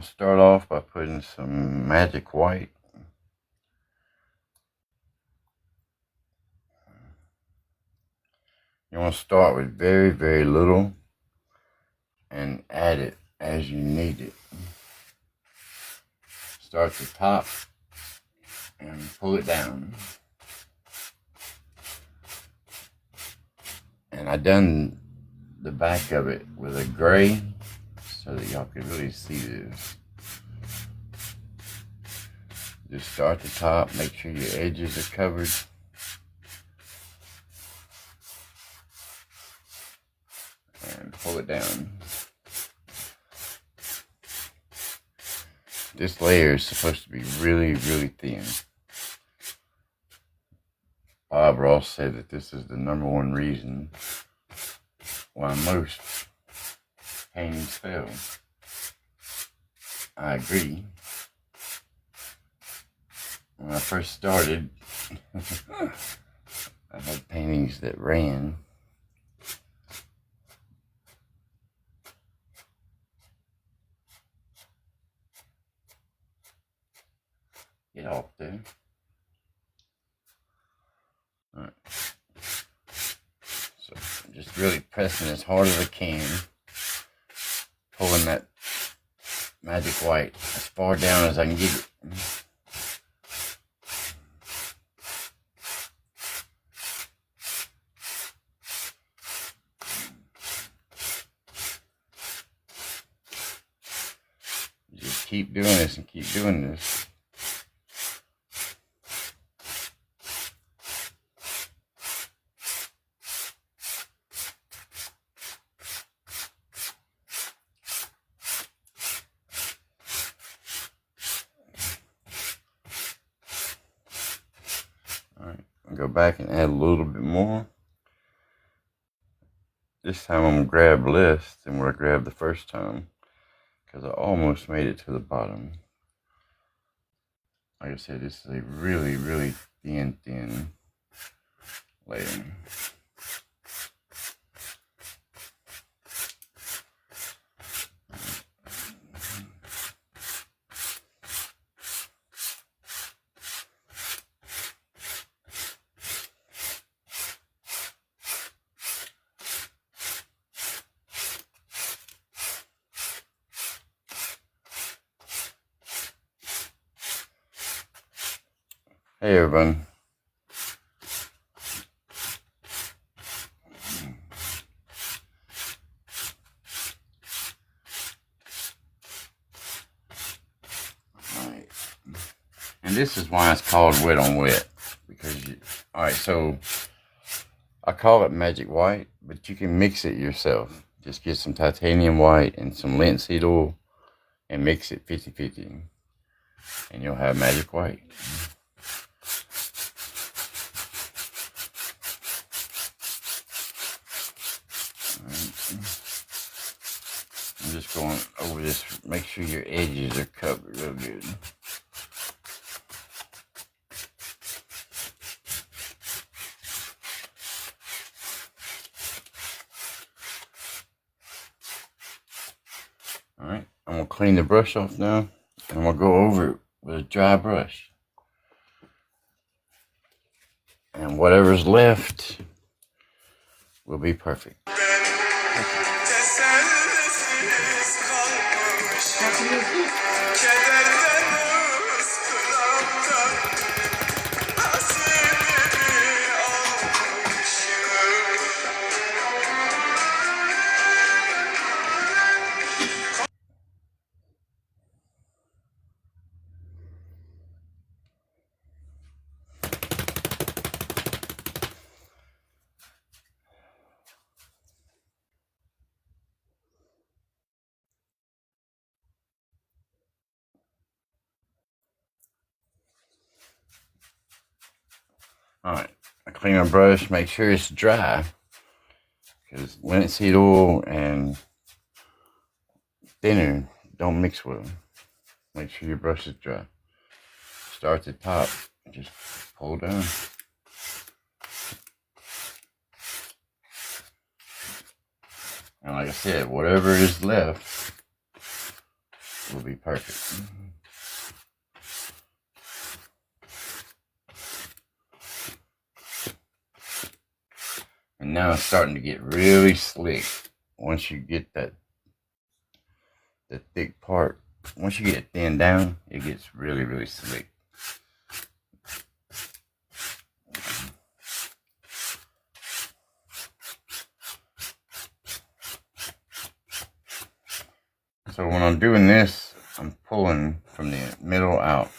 start off by putting some magic white. You want to start with very, very little and add it as you need it. Start at the top and pull it down. And I done the back of it with a gray so that y'all can really see this. Just start at the top, make sure your edges are covered. And pull it down. This layer is supposed to be really, really thin. Bob Ross said that this is the #1 reason why most paintings fail. I agree. When I first started, I had paintings that ran. Get off there. Alright. So I'm just really pressing as hard as I can. Pulling that magic white as far down as I can get it. Just keep doing this and keep doing this. Go back and add a little bit more. This time I'm going to grab less than what I grabbed the first time because I almost made it to the bottom. Like I said, this is a really, really thin layer. Hey everyone. Alright. And this is why it's called wet on wet. Because alright, so I call it magic white, but you can mix it yourself. Just get some titanium white and some linseed oil and mix it 50-50. And you'll have magic white. I'm just going over this, make sure your edges are covered real good. Alright, I'm going to clean the brush off now, and I'm going to go over it with a dry brush. And whatever's left will be perfect. Alright, I clean my brush, make sure it's dry, because linseed oil and thinner don't mix well. Make sure your brush is dry. Start at the top, just pull down. And like I said, whatever is left will be perfect. And now it's starting to get really slick. Once you get the thick part, once you get it thinned down, it gets really, really slick. So when I'm doing this, I'm pulling from the middle out.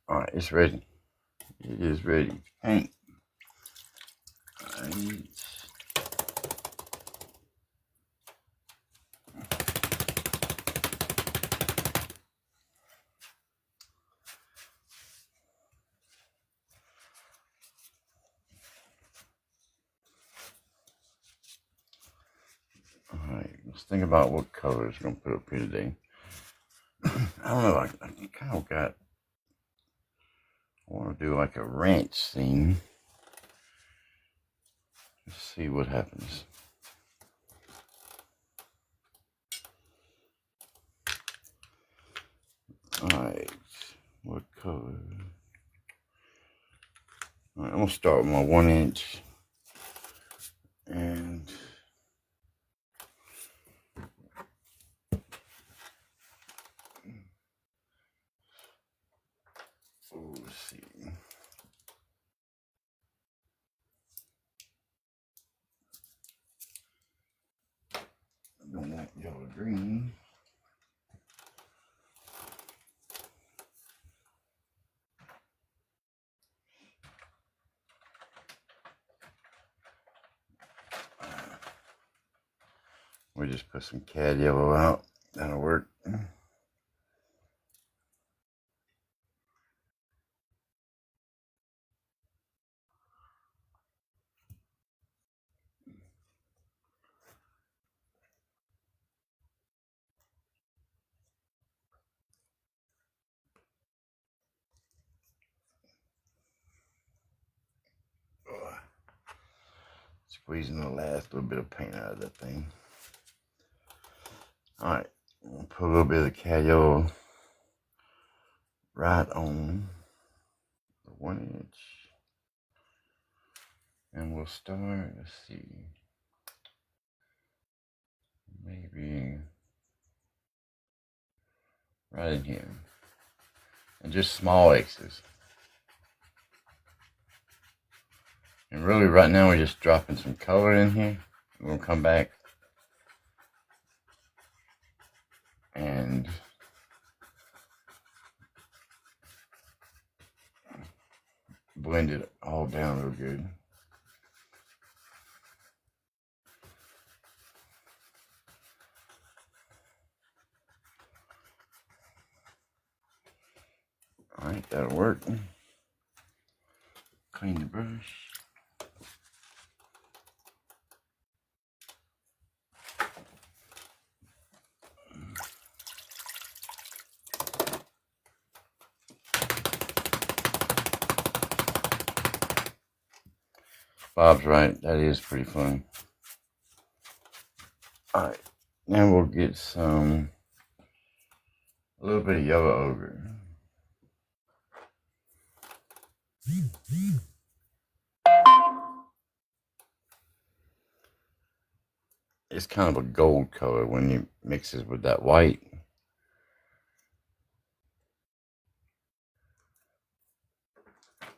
Alright, it's ready. It is ready to paint. Alright. Alright, let's think about what colors we're going to put up here today. I don't know, I kind of got, I want to do like a ranch scene. Let's see what happens. Alright, what color? Alright, I'm going to start with my 1 inch. And let's see. I don't want yellow green. We just put some cad yellow out. That'll work. Squeezing the last little bit of paint out of that thing. Alright, we'll put a little bit of the cad yellow right on the 1 inch. And we'll start, let's see, maybe right in here. And just small X's. And really right now we're just dropping some color in here. We're going to come back and blend it all down real good. Alright, that'll work. Clean the brush. Bob's right, that is pretty fun. Alright, now we'll get a little bit of yellow ochre. It's kind of a gold color when you mix it with that white.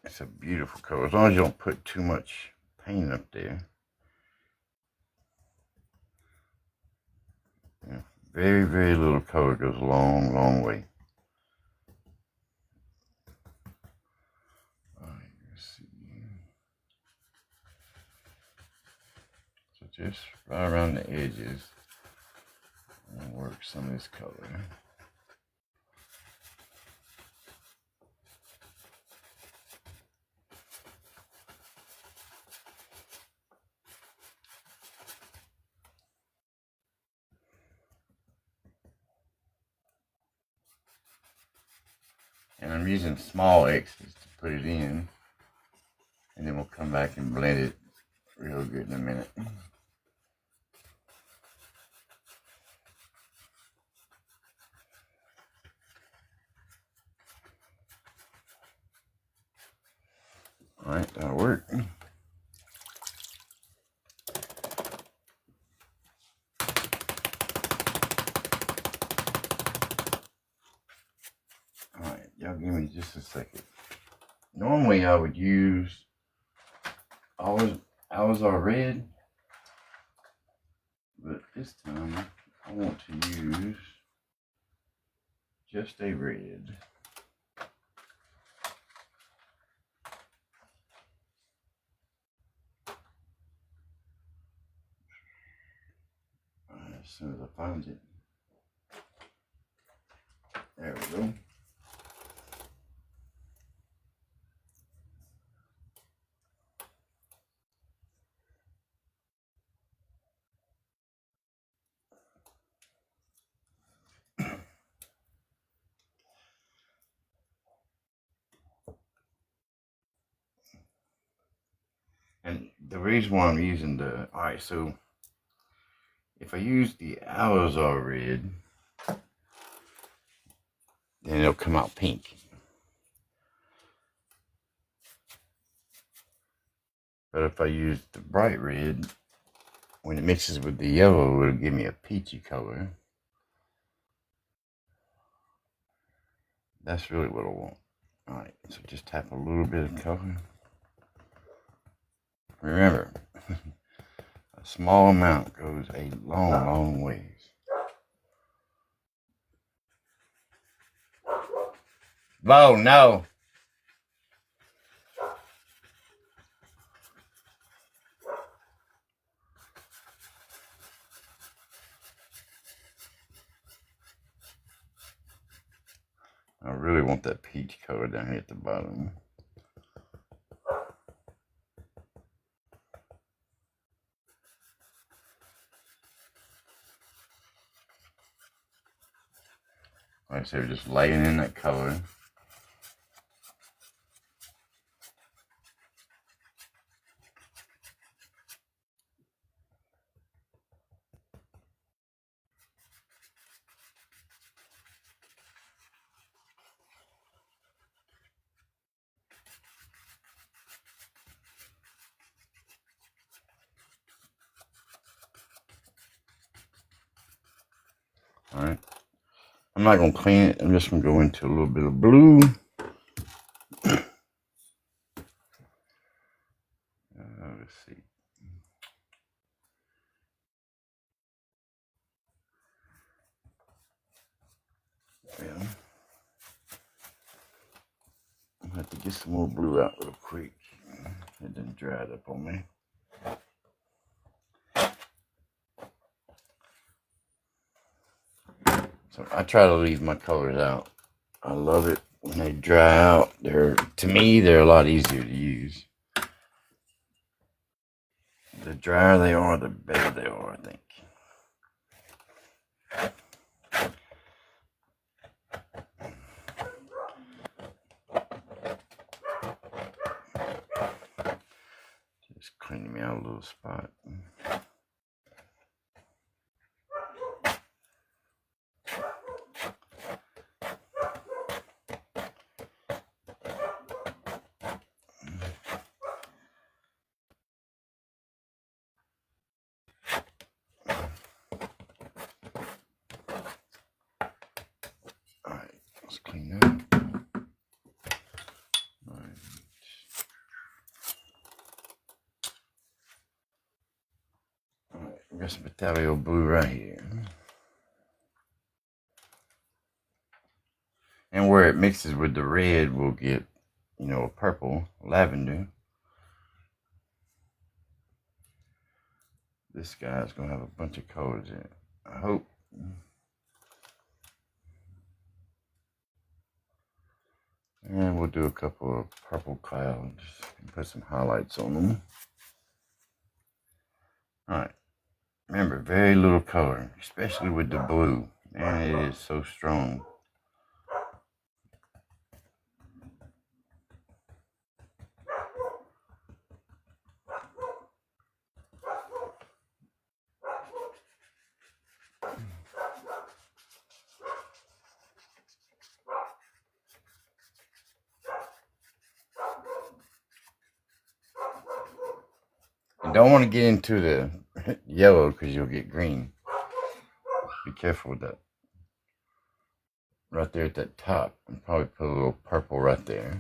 It's a beautiful color, as long as you don't put too much paint up there. Yeah, very, very little color goes a long, long way. Alright, let's see. So just right around the edges, and work some of this color. And I'm using small X's to put it in. And then we'll come back and blend it real good in a minute. Alright, that'll work. Alright, y'all give me just a second. Normally I would use Alizar red, but this time I want to use just a red. As soon as I find it. There we go. And the reason why I'm using alright, so if I use the Alizar red, then it'll come out pink. But if I use the bright red, when it mixes with the yellow, it'll give me a peachy color. That's really what I want. Alright, so just tap a little bit of color. Remember, a small amount goes a long, long ways. Bo, no! I really want that peach color down here at the bottom. Like I said, we're just laying in that color. Alright. I'm not going to clean it. I'm just going to go into a little bit of blue. Let's see. Yeah. I'm going to have to get some more blue out real quick. It didn't dry it up on me. So I try to leave my colors out. I love it when they dry out. To me, they're a lot easier to use. The drier they are, the better they are, I think. Just cleaning me out a little spot. Let's clean that. Alright. Alright, we got some Batalio blue right here. And where it mixes with the red, we'll get, a purple, lavender. This guy's going to have a bunch of colors in it, I hope. And we'll do a couple of purple clouds and put some highlights on them. Alright. Remember, very little color, especially with the blue. Man, it is so strong. don't want to get into the yellow because you'll get green. Be careful with that. Right there at that top, and probably put a little purple right there.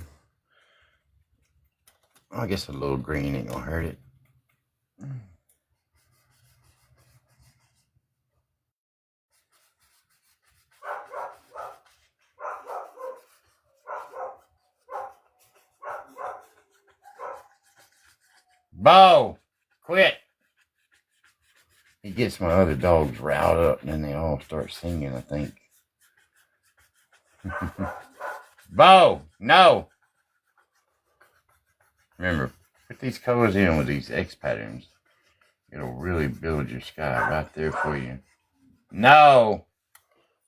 I guess a little green ain't gonna hurt it. Bo, quit. He gets my other dogs riled up, and then they all start singing, I think. Bo, no. Remember, put these colors in with these X patterns. It'll really build your sky right there for you. No.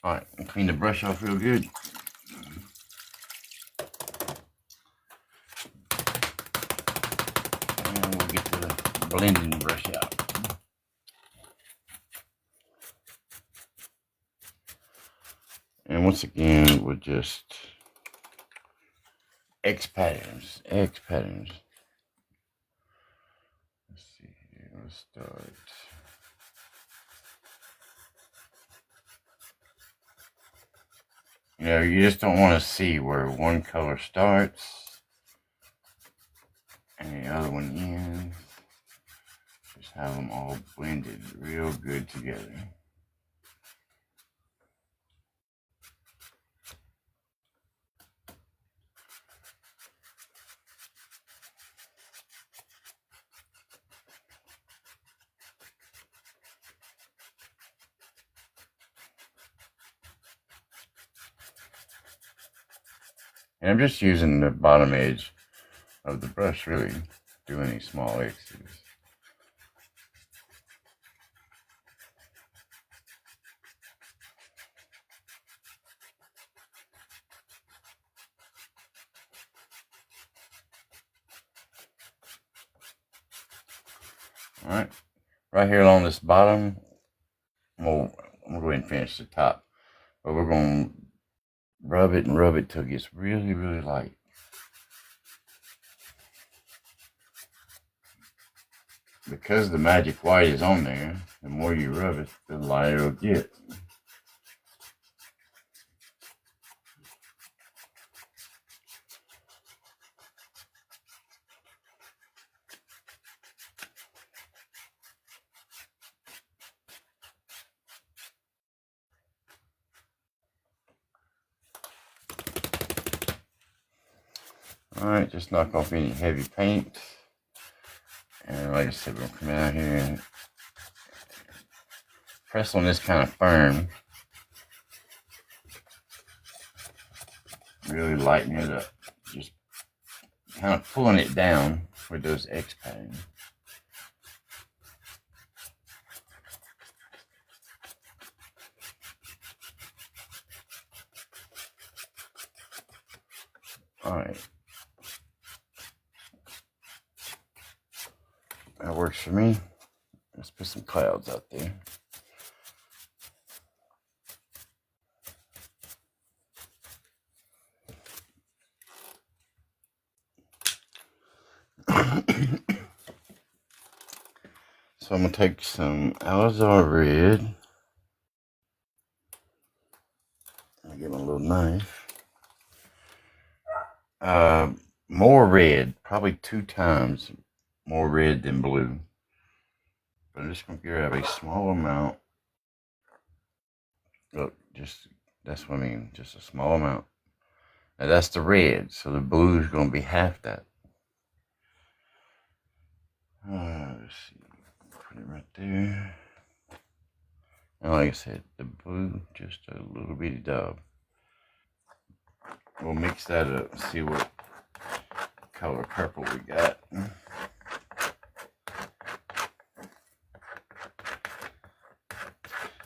All right, and clean the brush off real good. And we'll get the blending brush out. And once again, we'll just X patterns. Let's see here, let's start. You know, you just don't want to see where one color starts and the other one ends. Just have them all blended real good together. And I'm just using the bottom edge of the brush, really, do any small X's. All right, right here along this bottom, I'm gonna go ahead and finish the top, but we're gonna rub it till it gets really, really light. Because the magic white is on there, the more you rub it, the lighter it'll get. All right, just knock off any heavy paint. And like I said, we're gonna come out here and press on this kind of firm. Really lighten it up. Just kind of pulling it down with those X patterns. All right. That works for me. Let's put some clouds out there. So I'm going to take some Alizar red. I'll get my little knife. More red, probably 2 times more red than blue. But I'm just going to grab a small amount. Look, that's what I mean, just a small amount. Now that's the red, so the blue is going to be half that. Let's see, put it right there. And like I said, the blue, just a little bitty dab. We'll mix that up and see what color purple we got.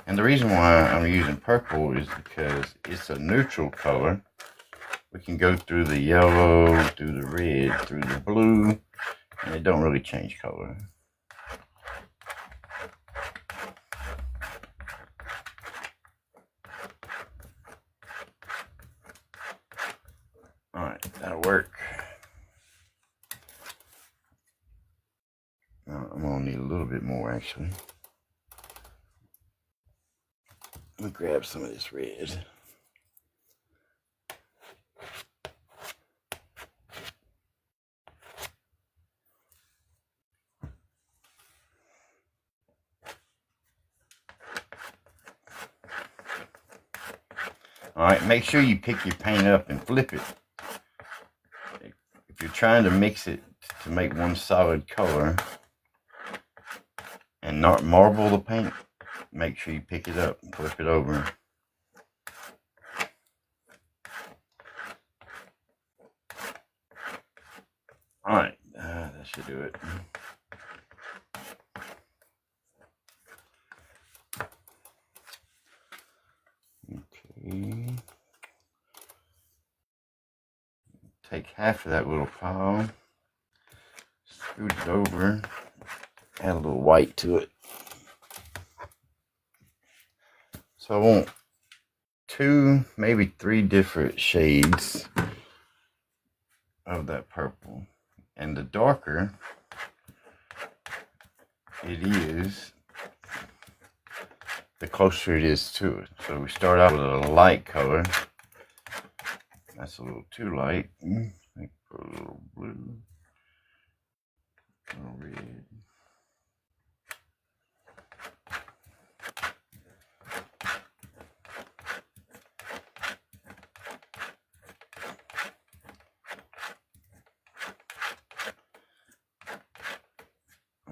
And the reason why I'm using purple is because it's a neutral color. We can go through the yellow, through the red, through the blue, and it don't really change color. All right, that'll work. Now I'm gonna actually. Let me grab some of this red. Alright, make sure you pick your paint up and flip it. If you're trying to mix it to make one solid color and not marble the paint, make sure you pick it up and flip it over. Alright, that should do it. Okay. Take half of that little pile, scoot it over, add a little white to it. So I want 2, maybe 3 different shades of that purple. And the darker it is, the closer it is to it. So we start out with a light color. That's a little too light. Put a little blue, a little red.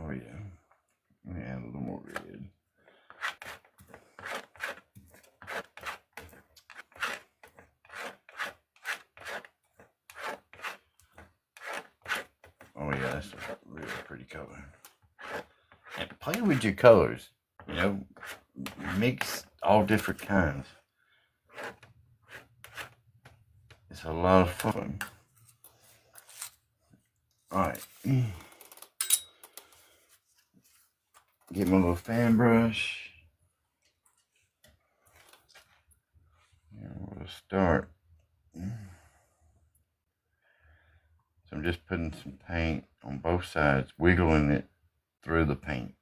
Oh yeah, let me add a little more red. Oh yeah, that's a really pretty color. And play with your colors, you know, mix all different kinds. It's a lot of fun. Alright. Get my little fan brush. And we'll start. So I'm just putting some paint on both sides, wiggling it through the paint.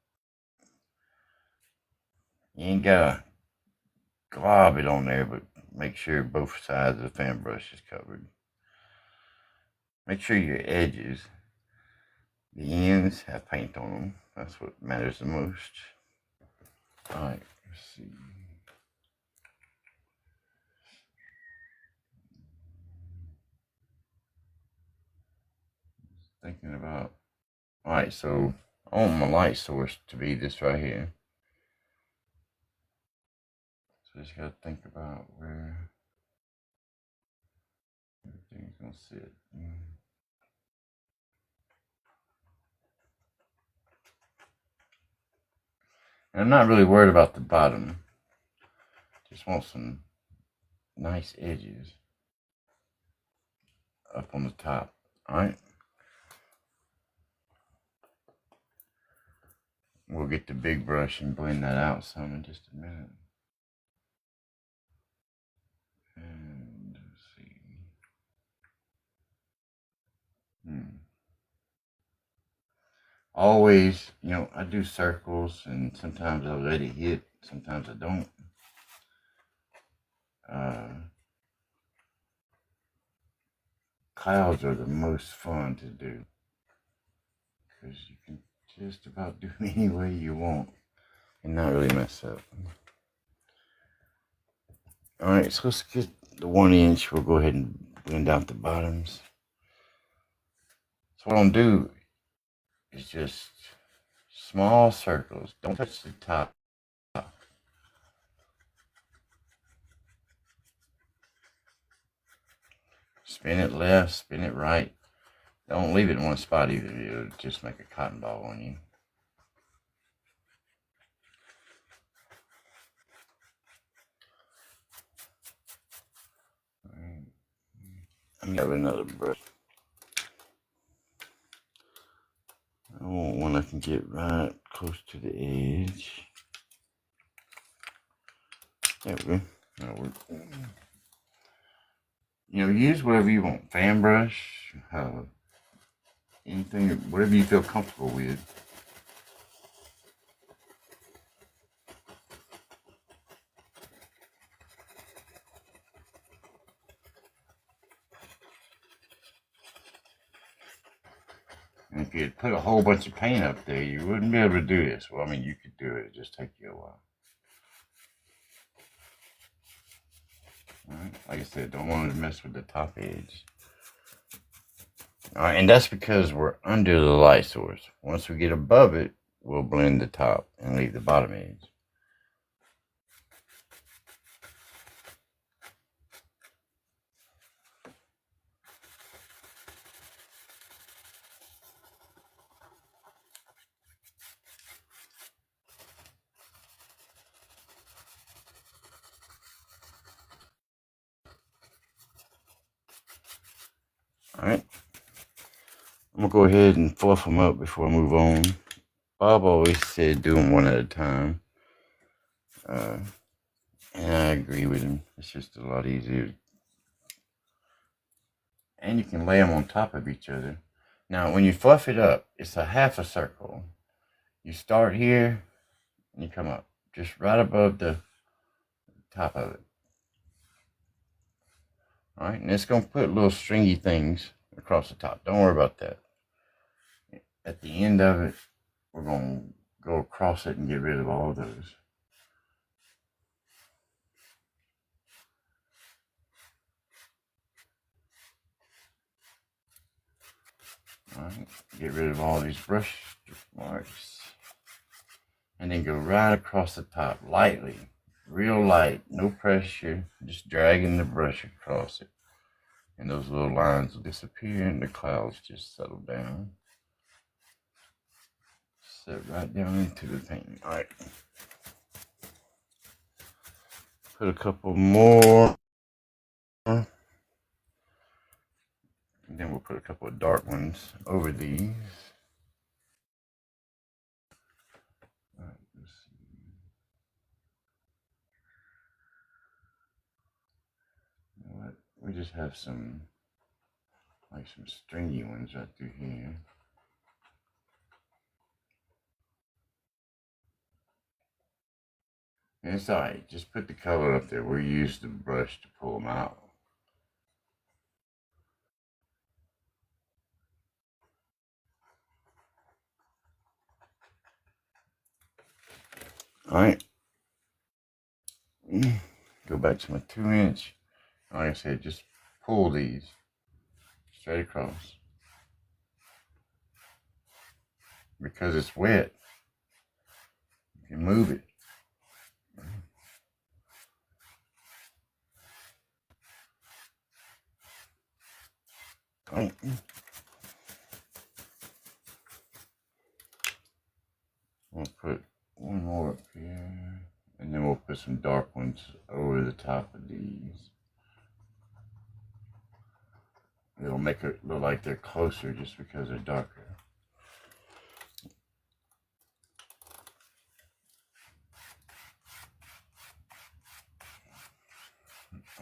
You ain't gotta glob it on there, but make sure both sides of the fan brush is covered. Make sure your edges, the ends, have paint on them. That's what matters the most. Alright, let's see. Thinking about, alright, so I want my light source to be this right here. So just gotta think about where everything's gonna sit. And I'm not really worried about the bottom. Just want some nice edges up on the top. Alright. We'll get the big brush and blend that out some in just a minute. And let's see. Always, you know, I do circles and sometimes I'll let it hit, sometimes I don't. Clouds are the most fun to do because you can just about do any way you want and not really mess up. Alright, so let's get the 1 inch. We'll go ahead and blend out the bottoms. So what I'm gonna do is just small circles. Don't touch the top. Spin it left, spin it right. Don't leave it in one spot either. It'll just make a cotton ball on you. I'm gonna have another brush. I want one I can get right close to the edge. There we go. That'll work. You know, use whatever you want. Fan brush, anything, whatever you feel comfortable with. And if you had put a whole bunch of paint up there, you wouldn't be able to do this. Well, I mean, you could do it. It'd just take you a while. All right. Like I said, don't want to mess with the top edge. All right, and that's because we're under the light source. Once we get above it, we'll blend the top and leave the bottom edge. All right, I'm gonna go ahead and fluff them up before I move on. Bob always said do them one at a time. And I agree with him. It's just a lot easier. And you can lay them on top of each other. Now, when you fluff it up, it's a half a circle. You start here and you come up just right above the top of it. All right, and it's going to put little stringy things across the top. Don't worry about that. At the end of it, we're going to go across it and get rid of all of those. All right, get rid of all these brush marks. And then go right across the top, lightly. Real light, no pressure, just dragging the brush across it. And those little lines will disappear and the clouds just settle down. Set right down into the painting. All right. Put a couple more. And then we'll put a couple of dark ones over these. All right, let's see. You know what? We just have some, like some stringy ones right through here. And it's alright, just put the color up there. We'll use the brush to pull them out. Alright. Go back to my 2-inch. Like I said, just pull these straight across. Because it's wet, you can move it. Right. We'll put one more up here, and then we'll put some dark ones over the top of these. It'll make it look like they're closer just because they're darker.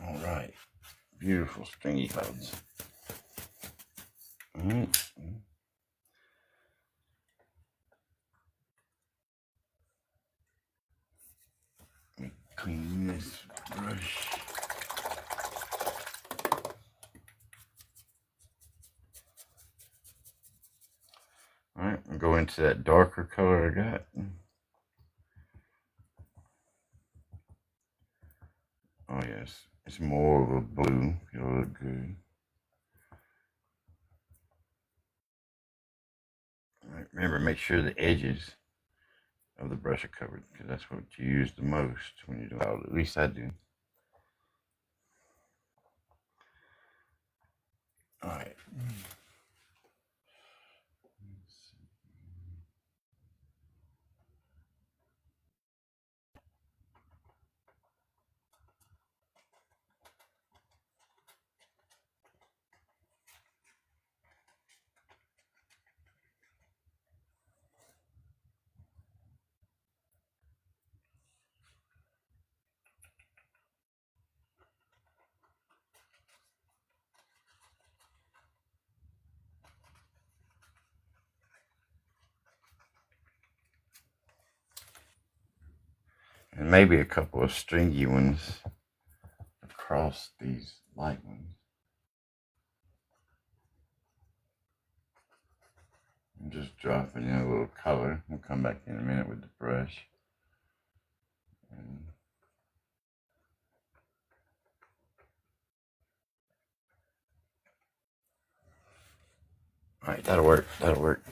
All right, beautiful stringy clouds. All right. Let me clean this brush. All right, I'll go into that darker color I got. Oh yes, it's more of a blue. It'll look good. All right, remember, make sure the edges of the brush are covered because that's what you use the most when you do it. At least I do. All right. And maybe a couple of stringy ones across these light ones. I'm just dropping in a little color. We'll come back in a minute with the brush. And all right, that'll work. That'll work.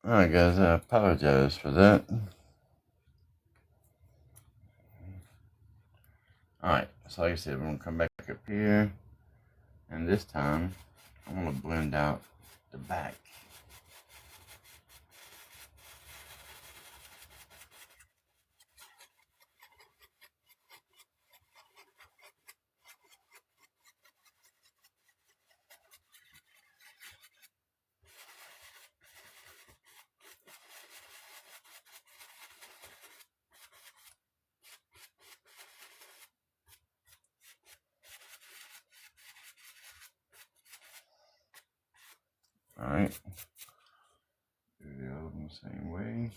Alright guys, I apologize for that. Alright, so like I said, we're going to come back up here. And this time, I'm going to blend out the back. Alright. Do the other one the same way.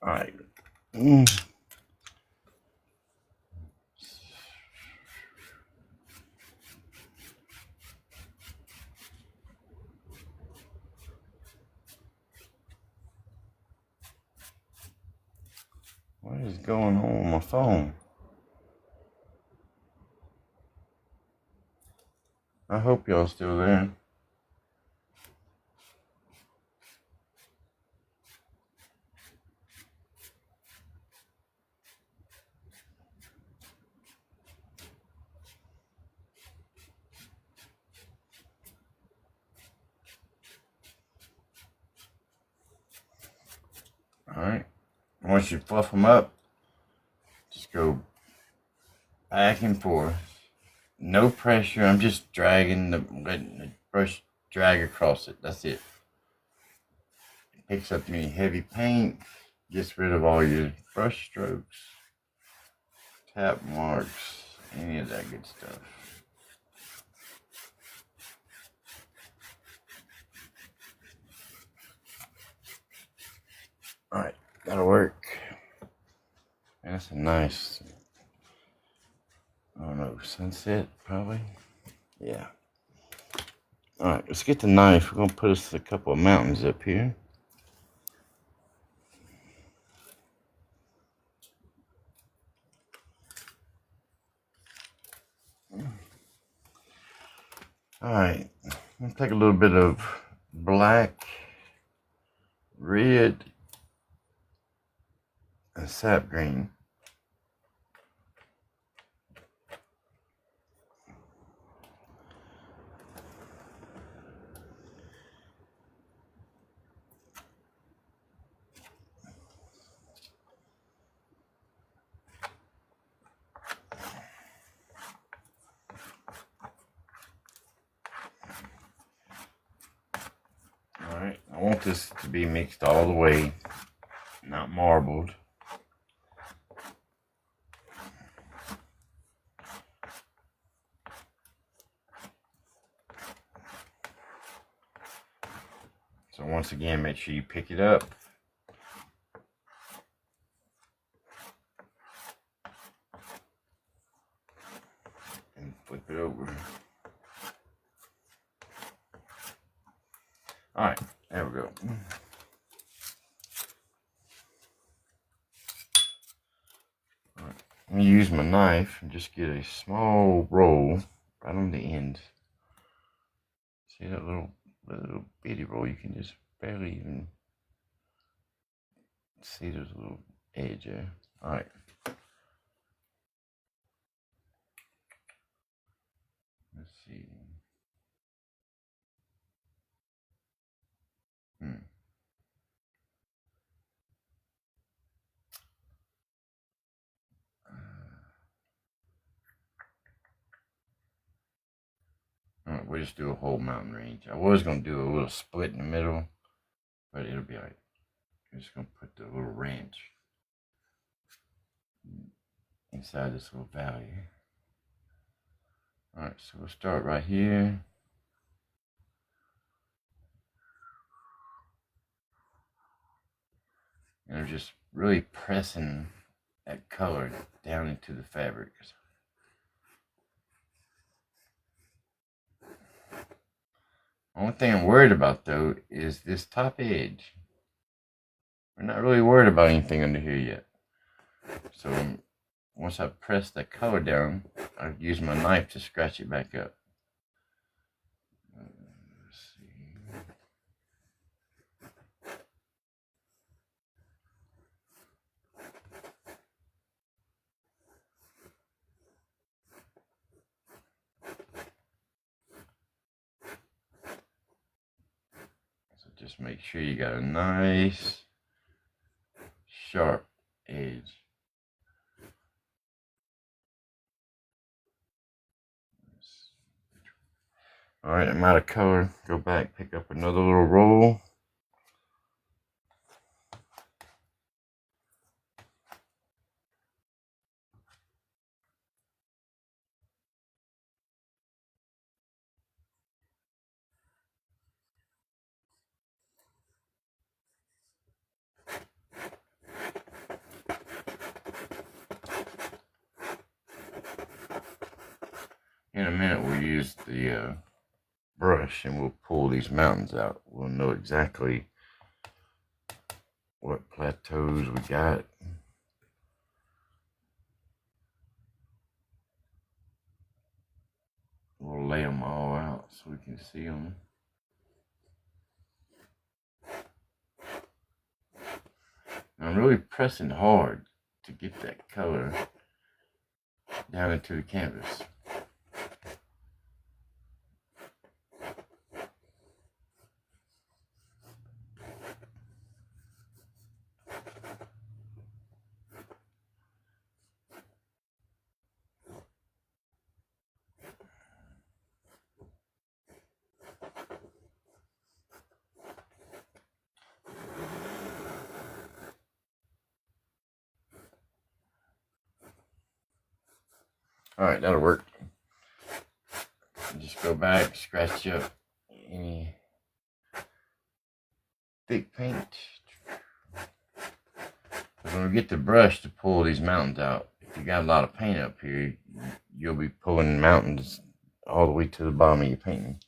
Alright. What is going on with my phone? I hope y'all still there. Alright. Once you fluff them up, just go back and forth. No pressure. I'm just letting the brush drag across it. That's it. It picks up any heavy paint, gets rid of all your brush strokes, tap marks, any of that good stuff. Alright, that'll work. That's a nice, I don't know, sunset probably. Yeah. Alright, let's get the knife. We're going to put us a couple of mountains up here. Alright, I'm going to take a little bit of black, red, and sap green. Alright, I want this to be mixed all the way, not marbled. So once again, make sure you pick it up. And flip it over. Alright, there we go. Alright, I'm going to use my knife and just get a small roll right on the end. See that little bitty roll? You can just barely even see there's a little edge there. Alright. Let's see. Alright, we'll just do a whole mountain range. I was going to do a little split in the middle, but it'll be alright. I'm just going to put the little ranch inside this little valley. Alright, so we'll start right here. And I'm just really pressing that color down into the fabric. Only thing I'm worried about though is this top edge. We're not really worried about anything under here yet. So once I press that color down, I'll use my knife to scratch it back up. Let's see. So just make sure you got a nice sharp edge. Alright, I'm out of color. Go back, pick up another little roll. In a minute, we'll use the brush and we'll pull these mountains out. We'll know exactly what plateaus we got. We'll lay them all out so we can see them. I'm really pressing hard to get that color down into the canvas. Alright, that'll work. Just go back, scratch up any thick paint. When we get the brush to pull these mountains out, if you got a lot of paint up here, you'll be pulling mountains all the way to the bottom of your painting.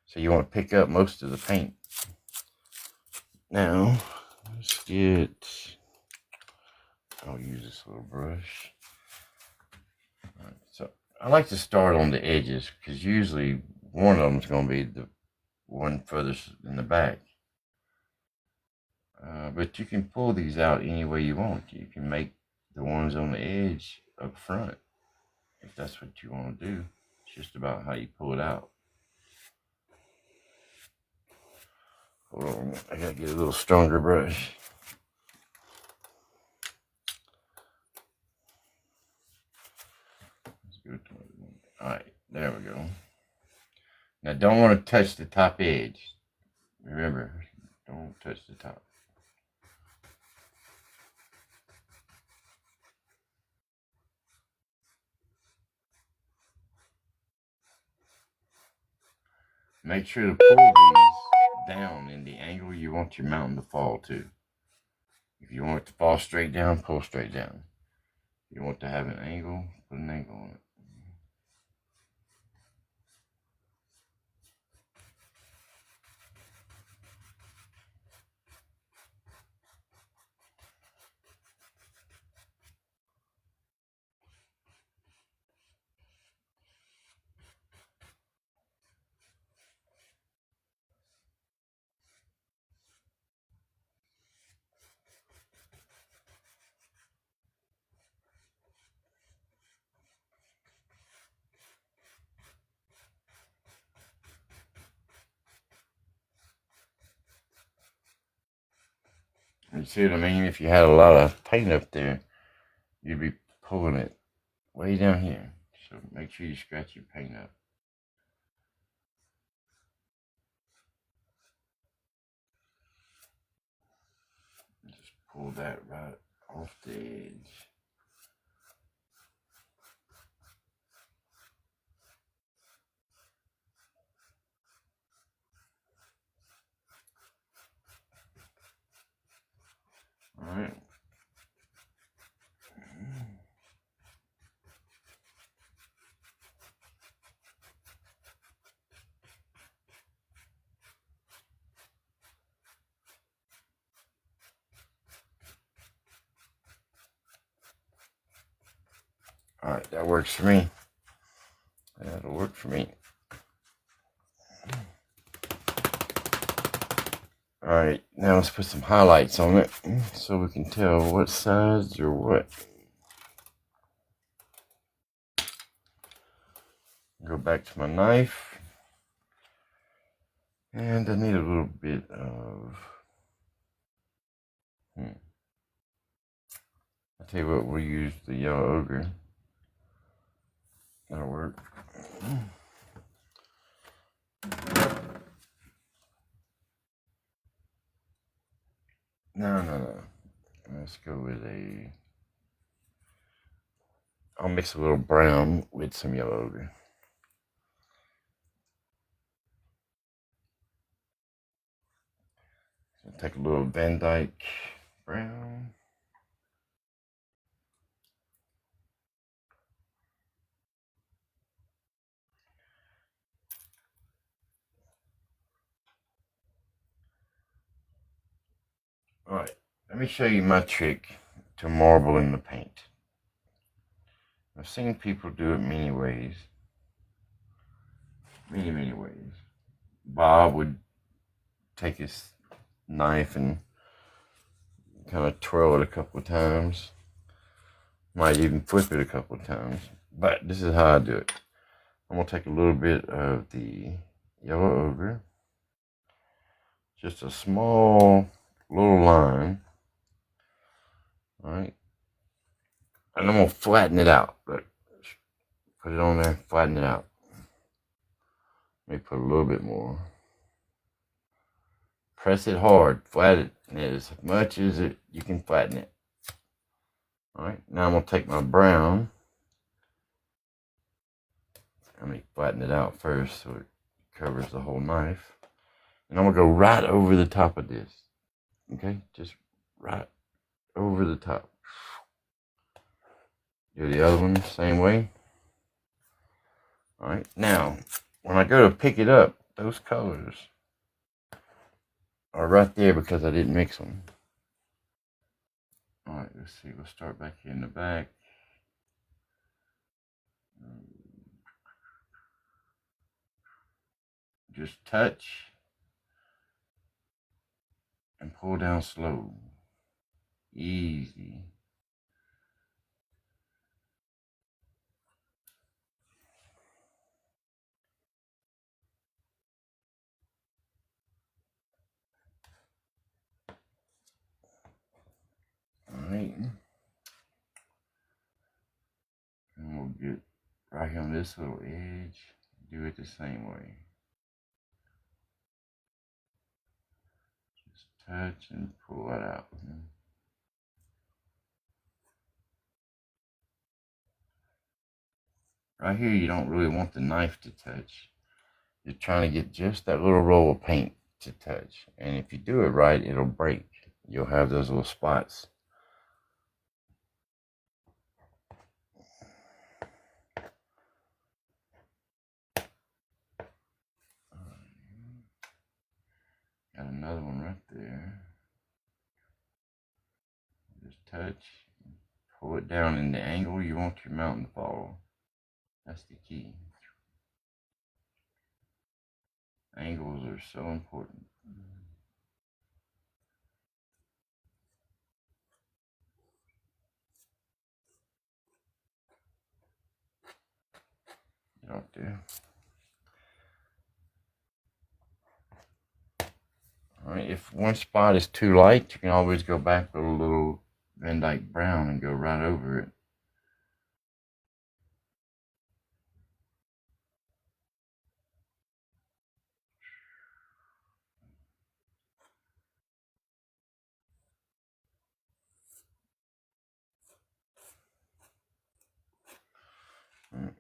So you want to pick up most of the paint. Now, let's get, I'll use this little brush. Right, so I like to start on the edges because usually one of them is going to be the one furthest in the back. But you can pull these out any way you want. You can make the ones on the edge up front if that's what you want to do. It's just about how you pull it out. Hold on, I gotta get a little stronger brush. Alright, there we go. Now don't want to touch the top edge. Remember, don't touch the top. Make sure to pull these down in the angle you want your mountain to fall to. If you want it to fall straight down, pull straight down. If you want to have an angle, put an angle on it. You see what I mean? If you had a lot of paint up there, you'd be pulling it way down here. So make sure you scratch your paint up. Just pull that right off the edge. Alright. Alright, that works for me. That'll work for me. Alright, now let's put some highlights on it so we can tell what sides are what. Go back to my knife. And I need a little bit of... I'll tell you what, we'll use the yellow ochre. That'll work. No. Let's go with a... I'll mix a little brown with some yellow ochre. So take a little Van Dyke brown. Alright, let me show you my trick to marbling the paint. I've seen people do it many ways. Many ways. Bob would take his knife and kind of twirl it a couple of times. Might even flip it a couple of times. But this is how I do it. I'm going to take a little bit of the yellow ochre. Just a small little line. Alright. And I'm going to flatten it out. Look. Put it on there, flatten it out. Maybe put a little bit more. Press it hard, flatten it as much as you can flatten it. Alright, now I'm going to take my brown Let me flatten it out first so it covers the whole knife. And I'm going to go right over the top of this. Okay, just right over the top. Do the other one the same way. Alright, now, when I go to pick it up, those colors are right there because I didn't mix them. Alright, let's see. We'll start back here in the back. Just touch and pull down slow. Easy. Alright. And we'll get right here on this little edge. Do it the same way. Just touch and pull it out. Right here, you don't really want the knife to touch. You're trying to get just that little roll of paint to touch. And if you do it right, it'll break. You'll have those little spots. Got another one right there. Just touch, pull it down in the angle you want your mountain to fall. That's the key. Angles are so important. Right there. Alright, if one spot is too light, you can always go back with a little Van Dyke brown and go right over it. Right.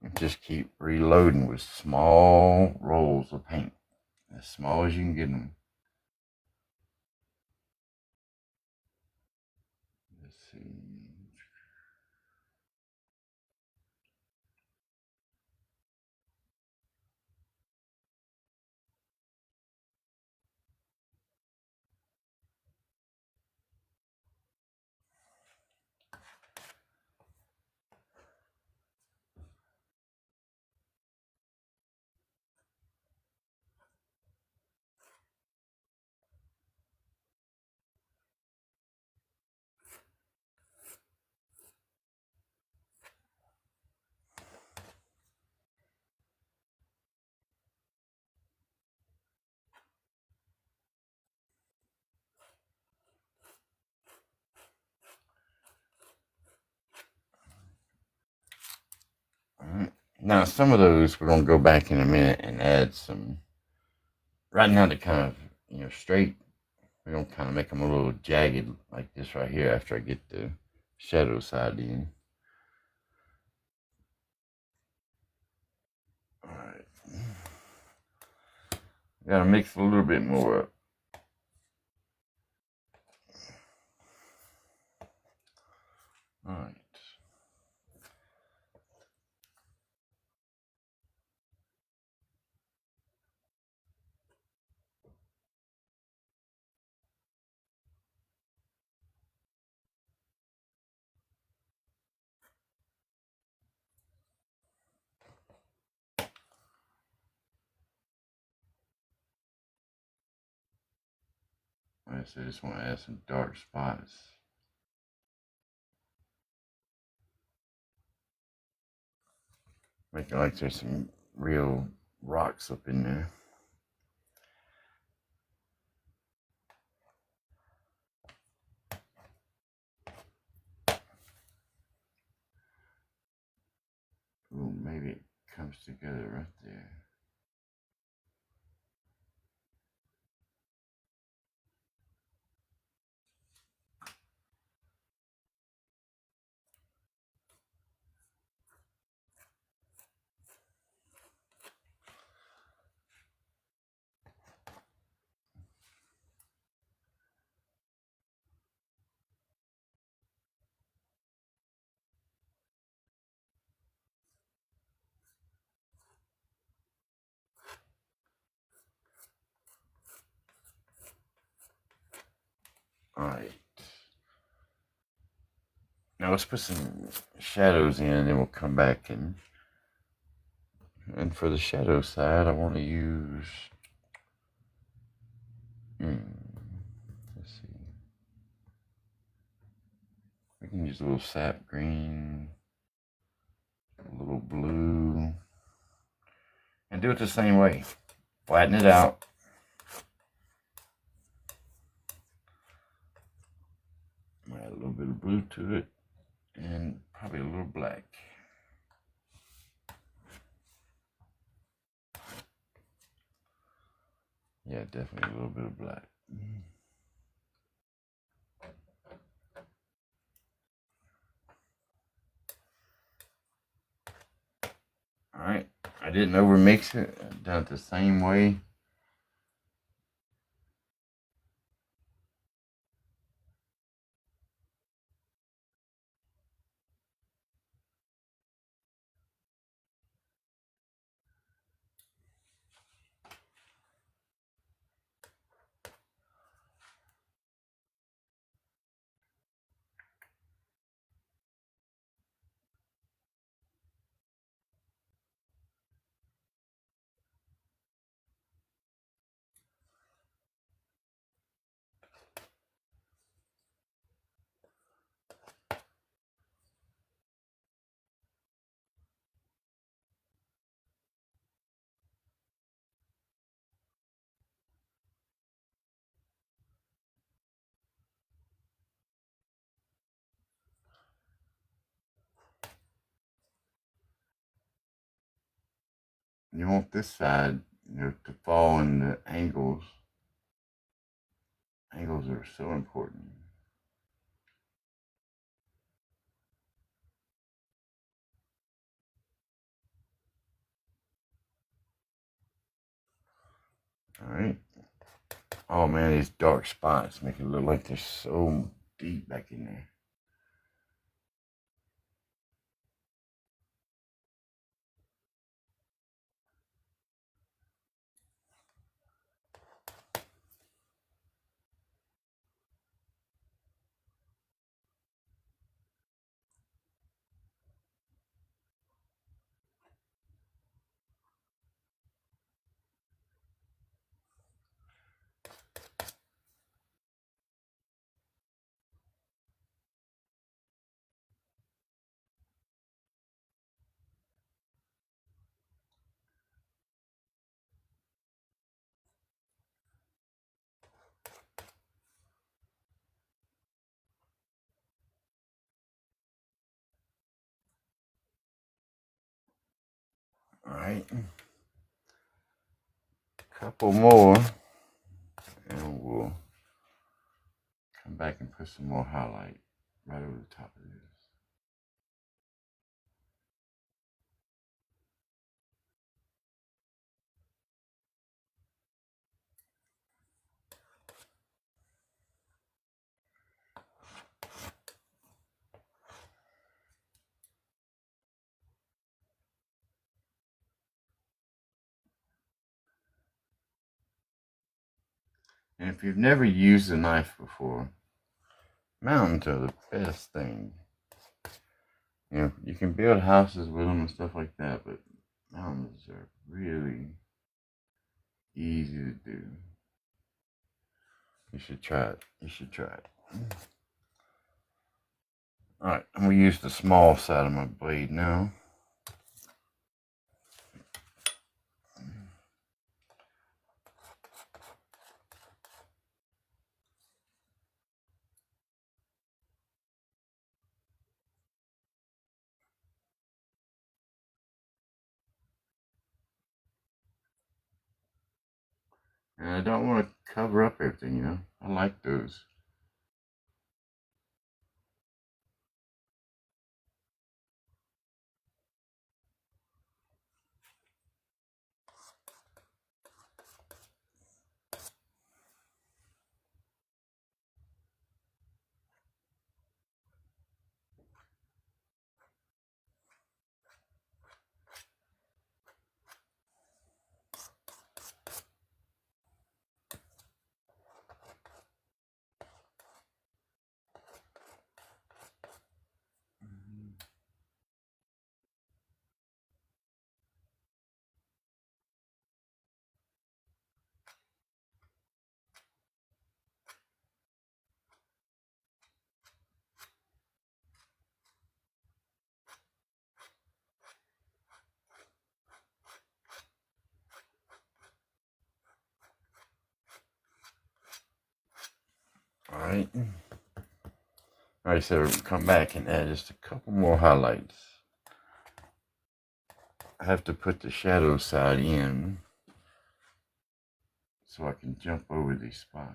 And just keep reloading with small rolls of paint, as small as you can get them. Let's see. Alright. Now, some of those we're going to go back in a minute and add some. Right now, they're kind of, straight. We're going to kind of make them a little jagged like this right here after I get the shadow side in. Alright. Gotta mix a little bit more up. Alright. I just want to add some dark spots. Make it like there's some real rocks up in there. comes together right there. All right. Now let's put some shadows in, and then we'll come back and for the shadow side, I want to use. Let's see. We can use a little sap green, a little blue, and do it the same way. Flatten it out. Add a little bit of blue to it, and probably a little black. Yeah, definitely a little bit of black. All right, I didn't overmix it. I've done it the same way. You want this side, to fall in the angles. Angles are so important. All right. Oh man, these dark spots make it look like they're so deep back in there. All right. Couple more, and we'll come back and put some more highlight right over the top of this. And if you've never used a knife before, mountains are the best thing. You can build houses with them and stuff like that, but mountains are really easy to do. You should try it. You should try it. All right, I'm gonna use the small side of my blade now. And I don't want to cover up everything, you know. I like those. Alright. Alright, so come back and add just a couple more highlights. I have to put the shadow side in so I can jump over these spots.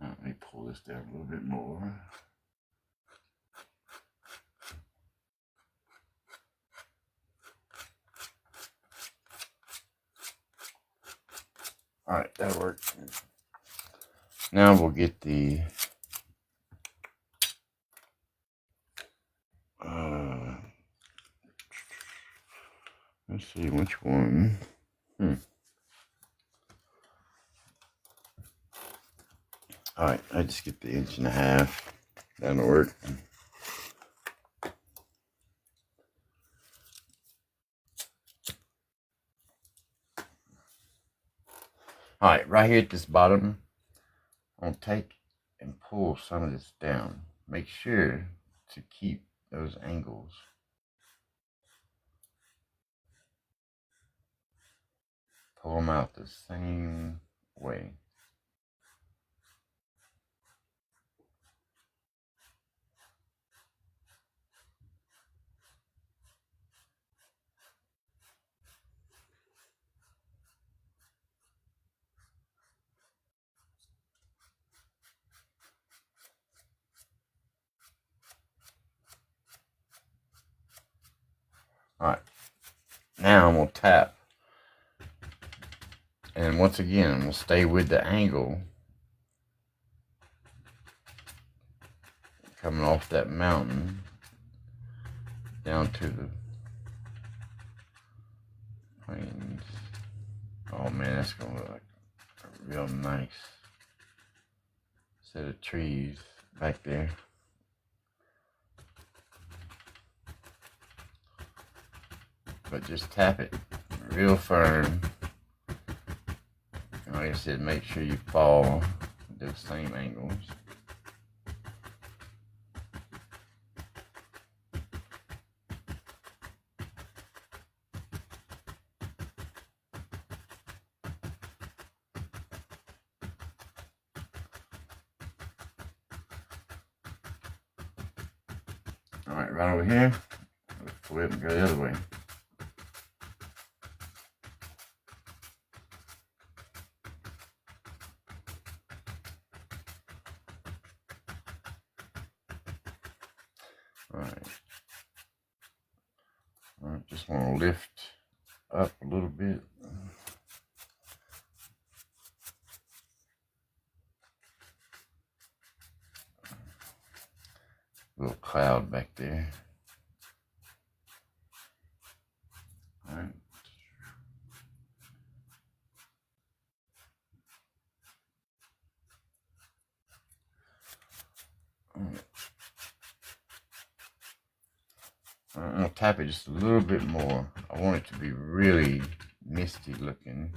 Let me pull this down a little bit more. Alright, that worked. Now we'll get the let's see which one. Alright, I just get the 1.5 inches. That'll work. Alright, right here at this bottom, I'm going to take and pull some of this down. Make sure to keep those angles. Pull them out the same way. Alright, now I'm going to tap. And once again, I'm going to stay with the angle coming off that mountain down to the plains. Oh man, that's going to look like a real nice set of trees back there. But just tap it real firm. And like I said, make sure you fall at those same angles. All right, right over here, let's flip and go the other way. Alright. Alright, just want to lift up a little bit. Little cloud back there. Alright. Alright. I'm going to tap it just a little bit more. I want it to be really misty looking.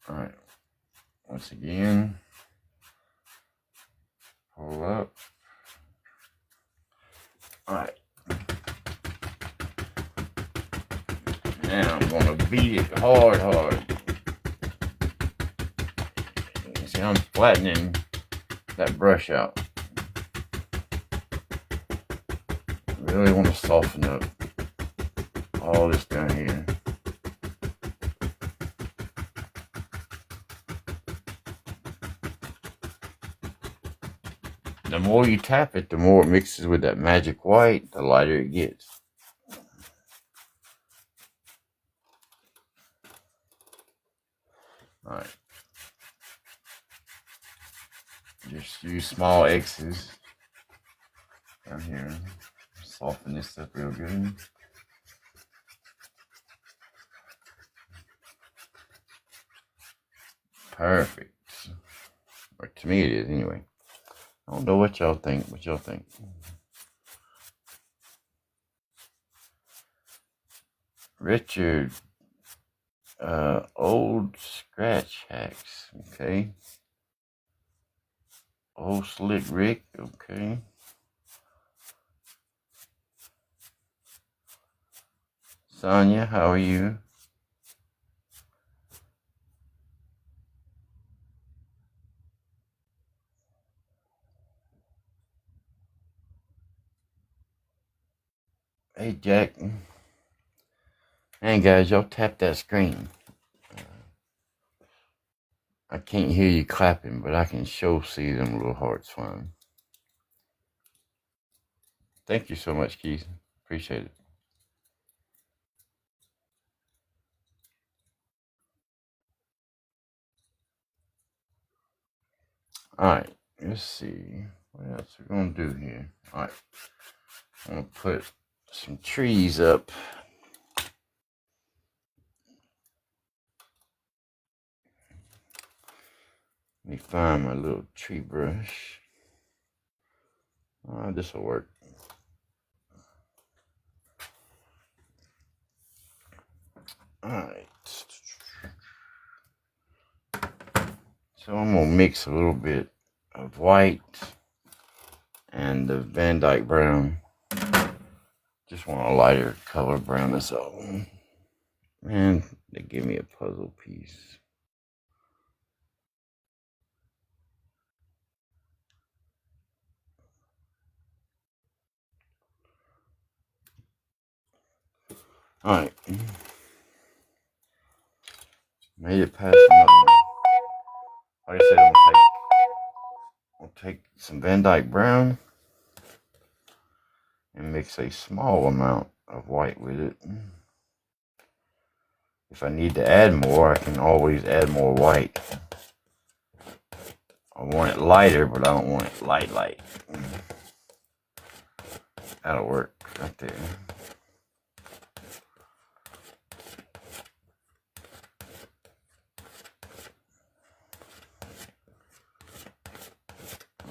Alright, once again, pull up. Alright, now I'm going to beat it hard. You see, I'm flattening that brush out. I really want to soften up all this down here. The more you tap it, the more it mixes with that magic white, the lighter it gets. Alright. Just use small X's down here. Soften this up real good. Perfect. Or to me it is anyway. I don't know what y'all think. What y'all think? Richard, old scratch hacks. Okay. Old slick Rick. Okay. Sonia, how are you? Hey Jack. Hey guys, y'all tap that screen. I can't hear you clapping, but I can sure see them little hearts flying. Thank you so much, Keith. Appreciate it. Alright, let's see. What else we're going to do here? Alright, I'm going to put some trees up. Let me find my little tree brush. This will work. Alright. So I'm going to mix a little bit of white and the Van Dyke brown. Just want a lighter color brown, that's all. Man, they give me a puzzle piece. Alright. Made it past another one. Like I said, I'm gonna take some Van Dyke brown and mix a small amount of white with it. If I need to add more, I can always add more white. I want it lighter, but I don't want it light. That'll work right there.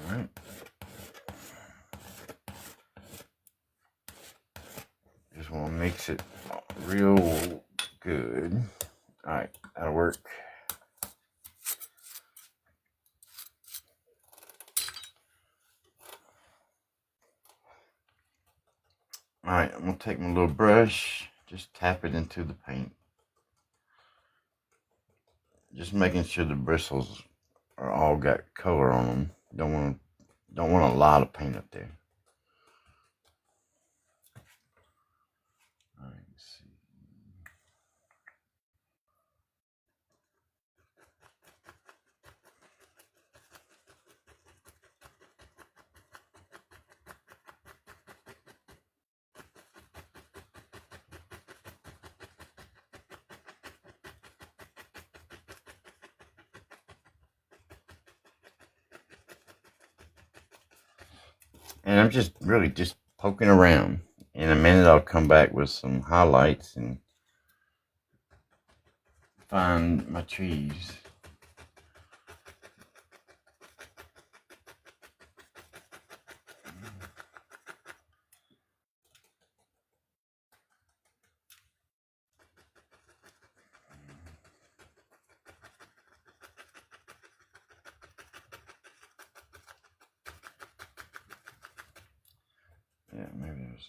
Alright. Just want to mix it real good. Alright, that'll work. Alright, I'm going to take my little brush, just tap it into the paint. just making sure the bristles are all got color on them. Don't want a lot of paint up there. All right, let's see. And I'm just really just poking around. In a minute, I'll come back with some highlights and find my trees. Yeah, maybe there's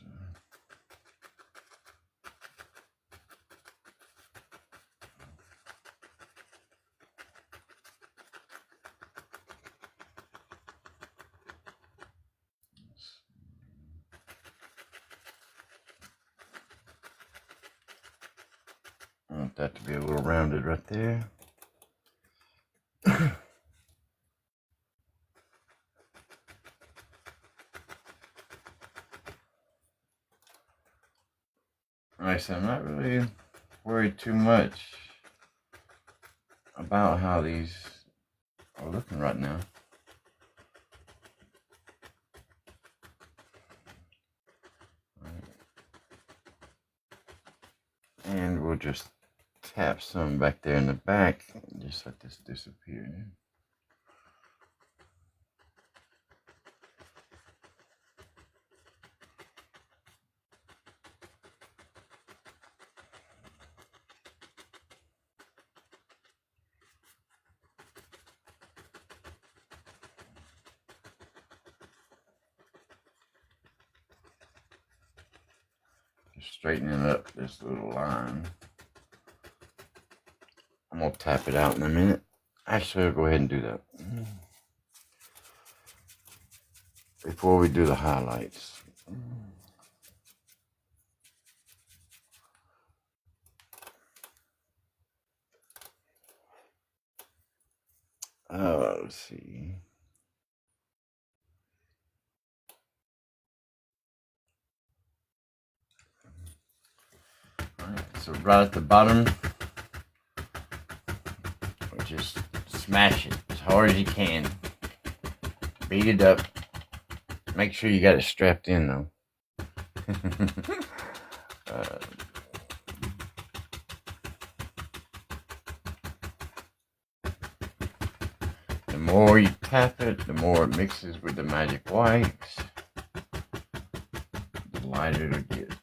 I want that to be a little rounded right there. Alright, so I'm not really worried too much about how these are looking right now. And we'll just tap some back there in the back. Just let this disappear. Just straightening up this little line. I'm gonna tap it out in a minute. Actually, I'll go ahead and do that before we do the highlights. Let's see. Alright, so right at the bottom, just smash it as hard as you can. Beat it up. Make sure you got it strapped in though. The more you tap it, the more it mixes with the magic whites, the lighter it'll get.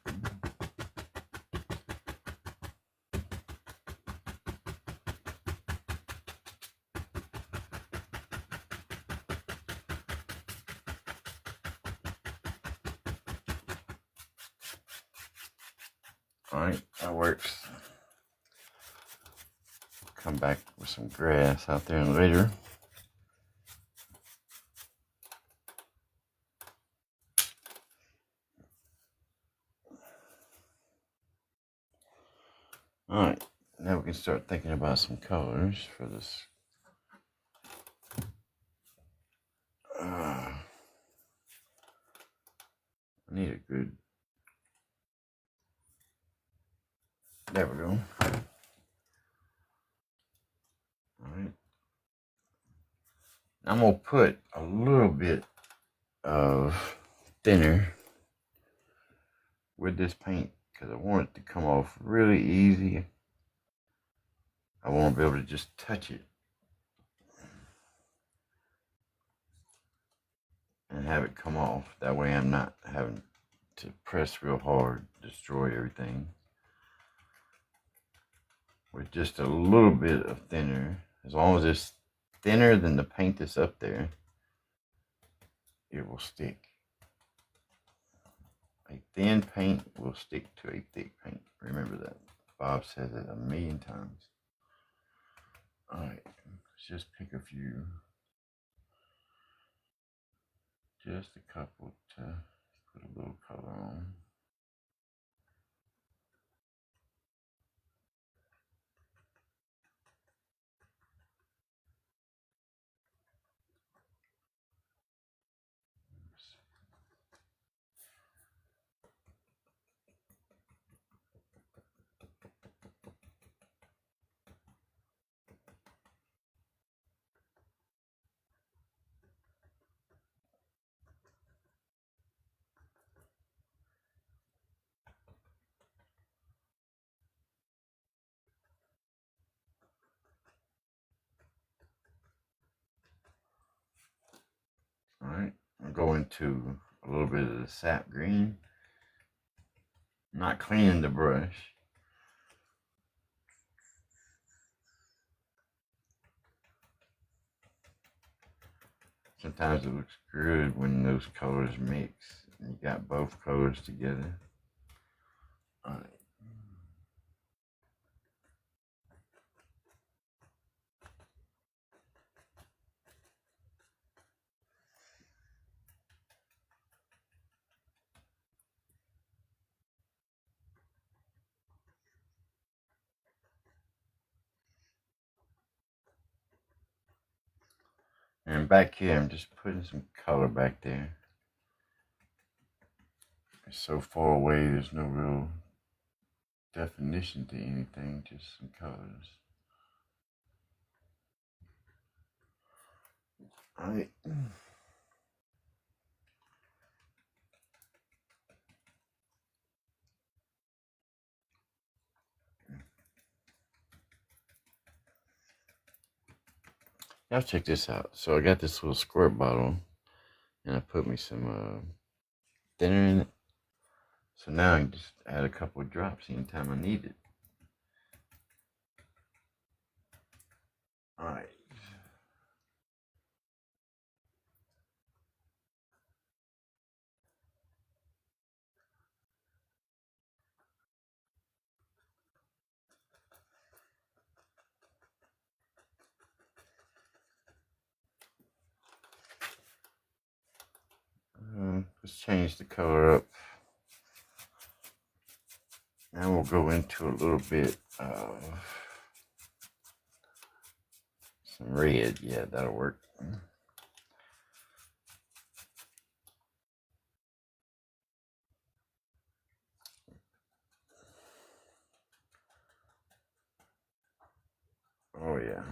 Alright, that works. Come back with some grass out there later. Alright, now we can start thinking about some colors for this. I need a good. There we go. Alright. I'm going to put a little bit of thinner with this paint because I want it to come off really easy. I want to be able to just touch it and have it come off. That way I'm not having to press real hard, destroy everything. With just a little bit of thinner, as long as it's thinner than the paint that's up there, it will stick. A thin paint will stick to a thick paint. Remember that. Bob says it a million times. Alright, let's just pick a few. Just a couple to put a little color on. Alright, I'll go into a little bit of the sap green. Not cleaning the brush. Sometimes it looks good when those colors mix and you got both colors together. Alright. And back here, I'm just putting some color back there. It's so far away, there's no real definition to anything, just some colors. Alright. Now check this out. So I got this little squirt bottle and I put me some thinner in it. So now I can just add a couple of drops anytime I need it. Alright. Let's change the color up. Now we'll go into a little bit of some red. Yeah, that'll work. Oh yeah.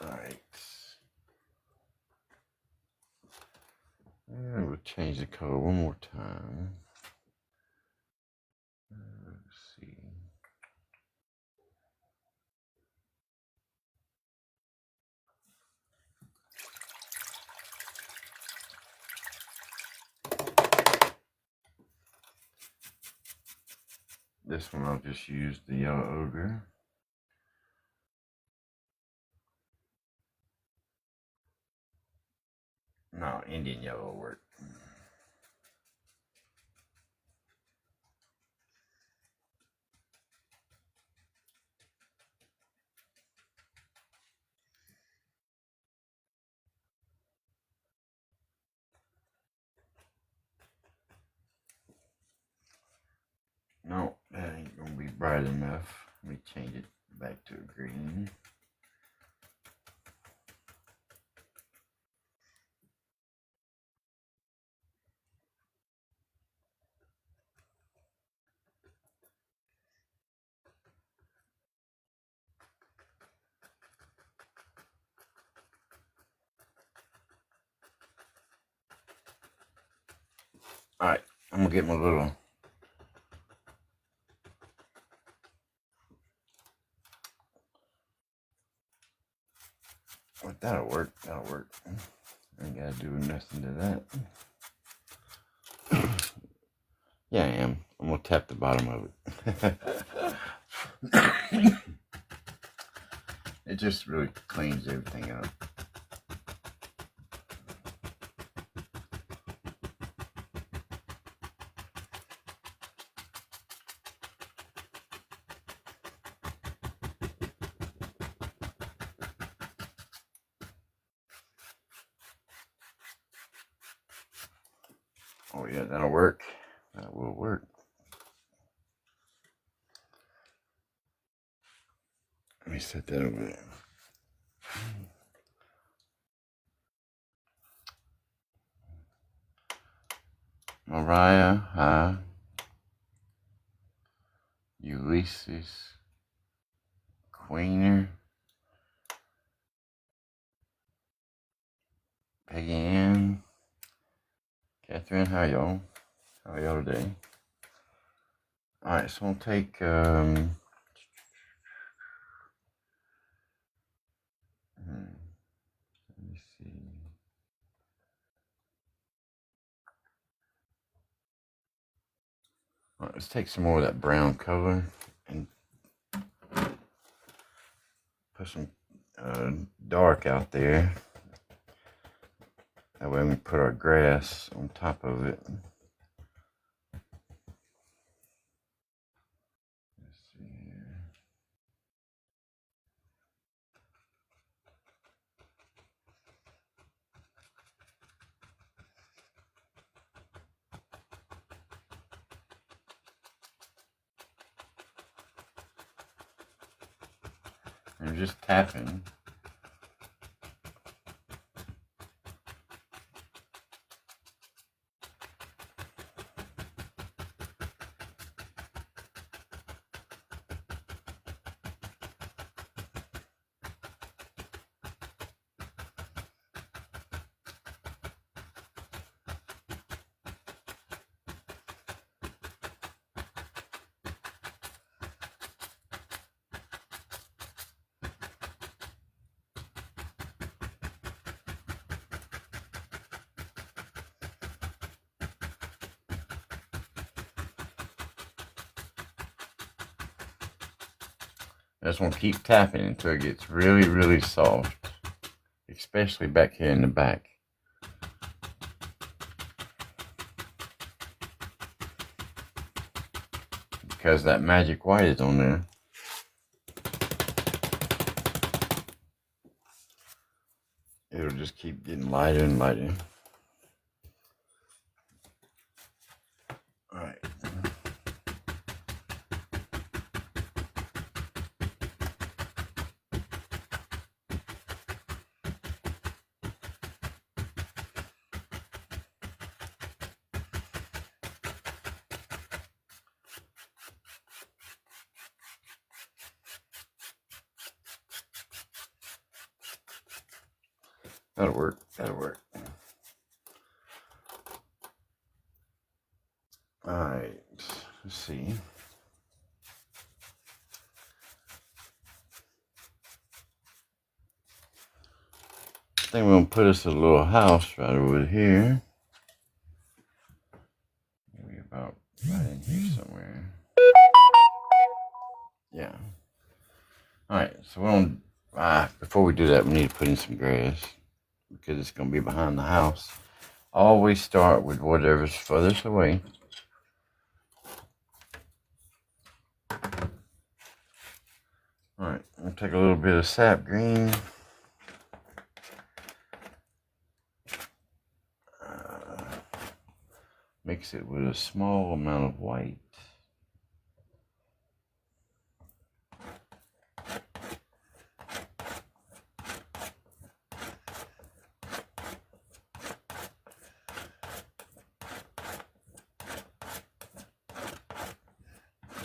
Alright. And we'll change the color one more time. Let's see. This one I'll just use the yellow ochre. No, Indian yellow will work. No, that ain't gonna be bright enough. Let me change it back to a green. Alright, I'm gonna get my little that'll work. That'll work. I ain't gotta do nothing to that. Yeah, I am. I'm gonna tap the bottom of it. It just really cleans everything up. Oh yeah, that'll work. That will work. Let me set that over there. Mariah, Ulysses, Queener, Peggy Ann, Catherine, how y'all? How y'all today? Alright, so I'll take let me see. Alright, let's take some more of that brown color and put some dark out there. That way we put our grass on top of it. Let's see here. And just tapping. I just want to keep tapping until it gets really, really soft, especially back here in the back. Because that magic white is on there. It'll just keep getting lighter and lighter. All right. That'll work. That'll work. All right. Let's see. I think we're gonna put us a little house right over here. Maybe about right in here somewhere. Yeah. All right. So we're on. Before we do that, we need to put in some grass because it's gonna be behind the house. Always start with whatever's furthest away. Alright, I'm going to take a little bit of sap green. Mix it with a small amount of white.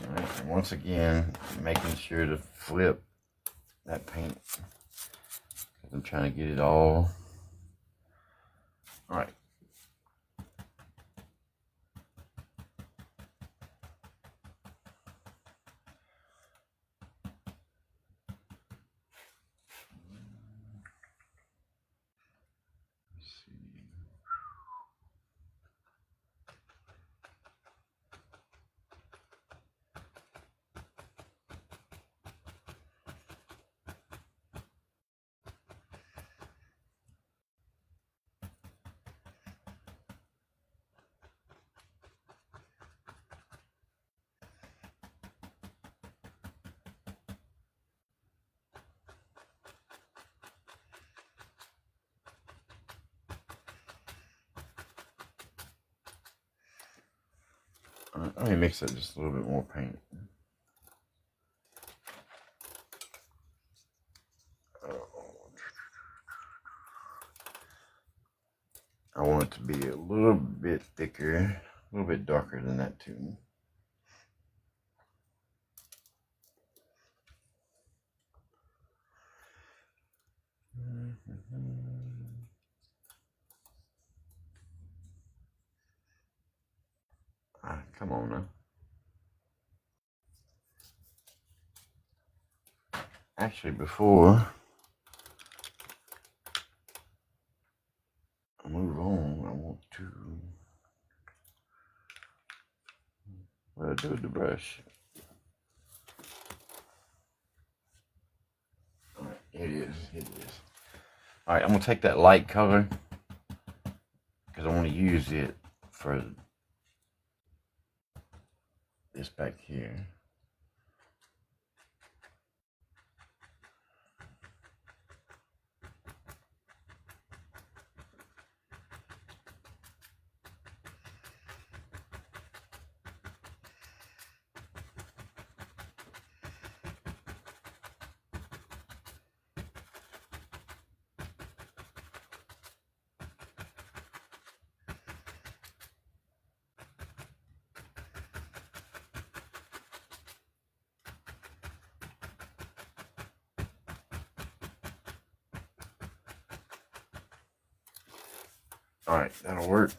Alright, and once again, making sure to flip that paint. I'm trying to get it all. Alright. Let me mix it just a little bit more paint. I want it to be a little bit thicker, a little bit darker than that too. Come on now. Actually, before I move on, I want to do with the brush. All right, it is. All right, I'm gonna take that light color because I want to use it for this back here. All right, that'll work.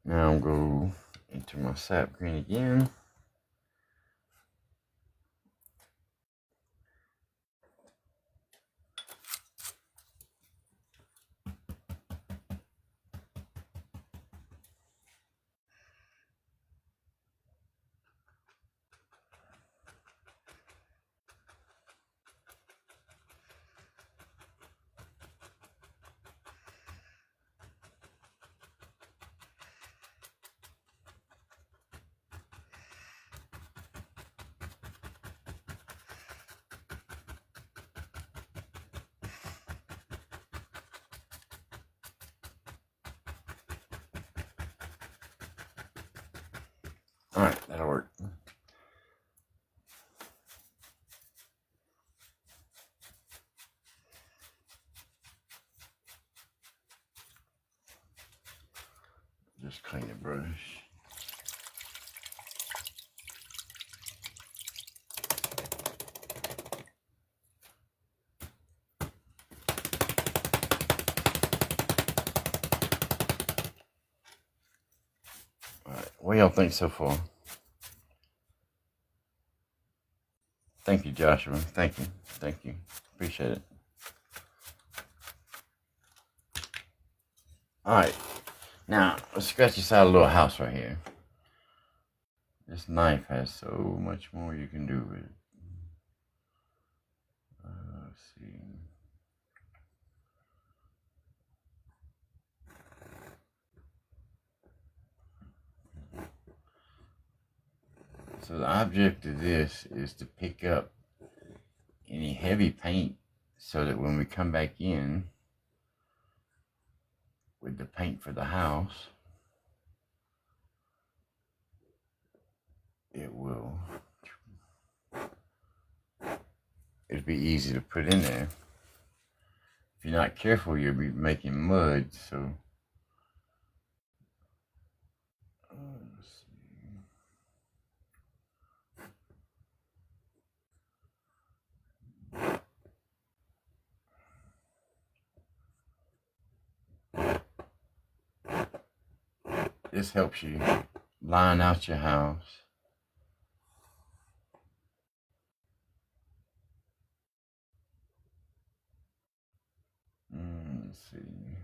Now I'll go into my sap green again. All right, that'll work. Just clean the brush. All right, what y'all think so far? Thank you, Joshua. Thank you. Appreciate it. All right, now let's scratch inside a little house right here. This knife has so much more you can do with it. Let's see. So the object of this is to pick up any heavy paint so that when we come back in with the paint for the house, it'll be easy to put in there. If you're not careful, you'll be making mud, so let's see. This helps you line out your house. Let's see.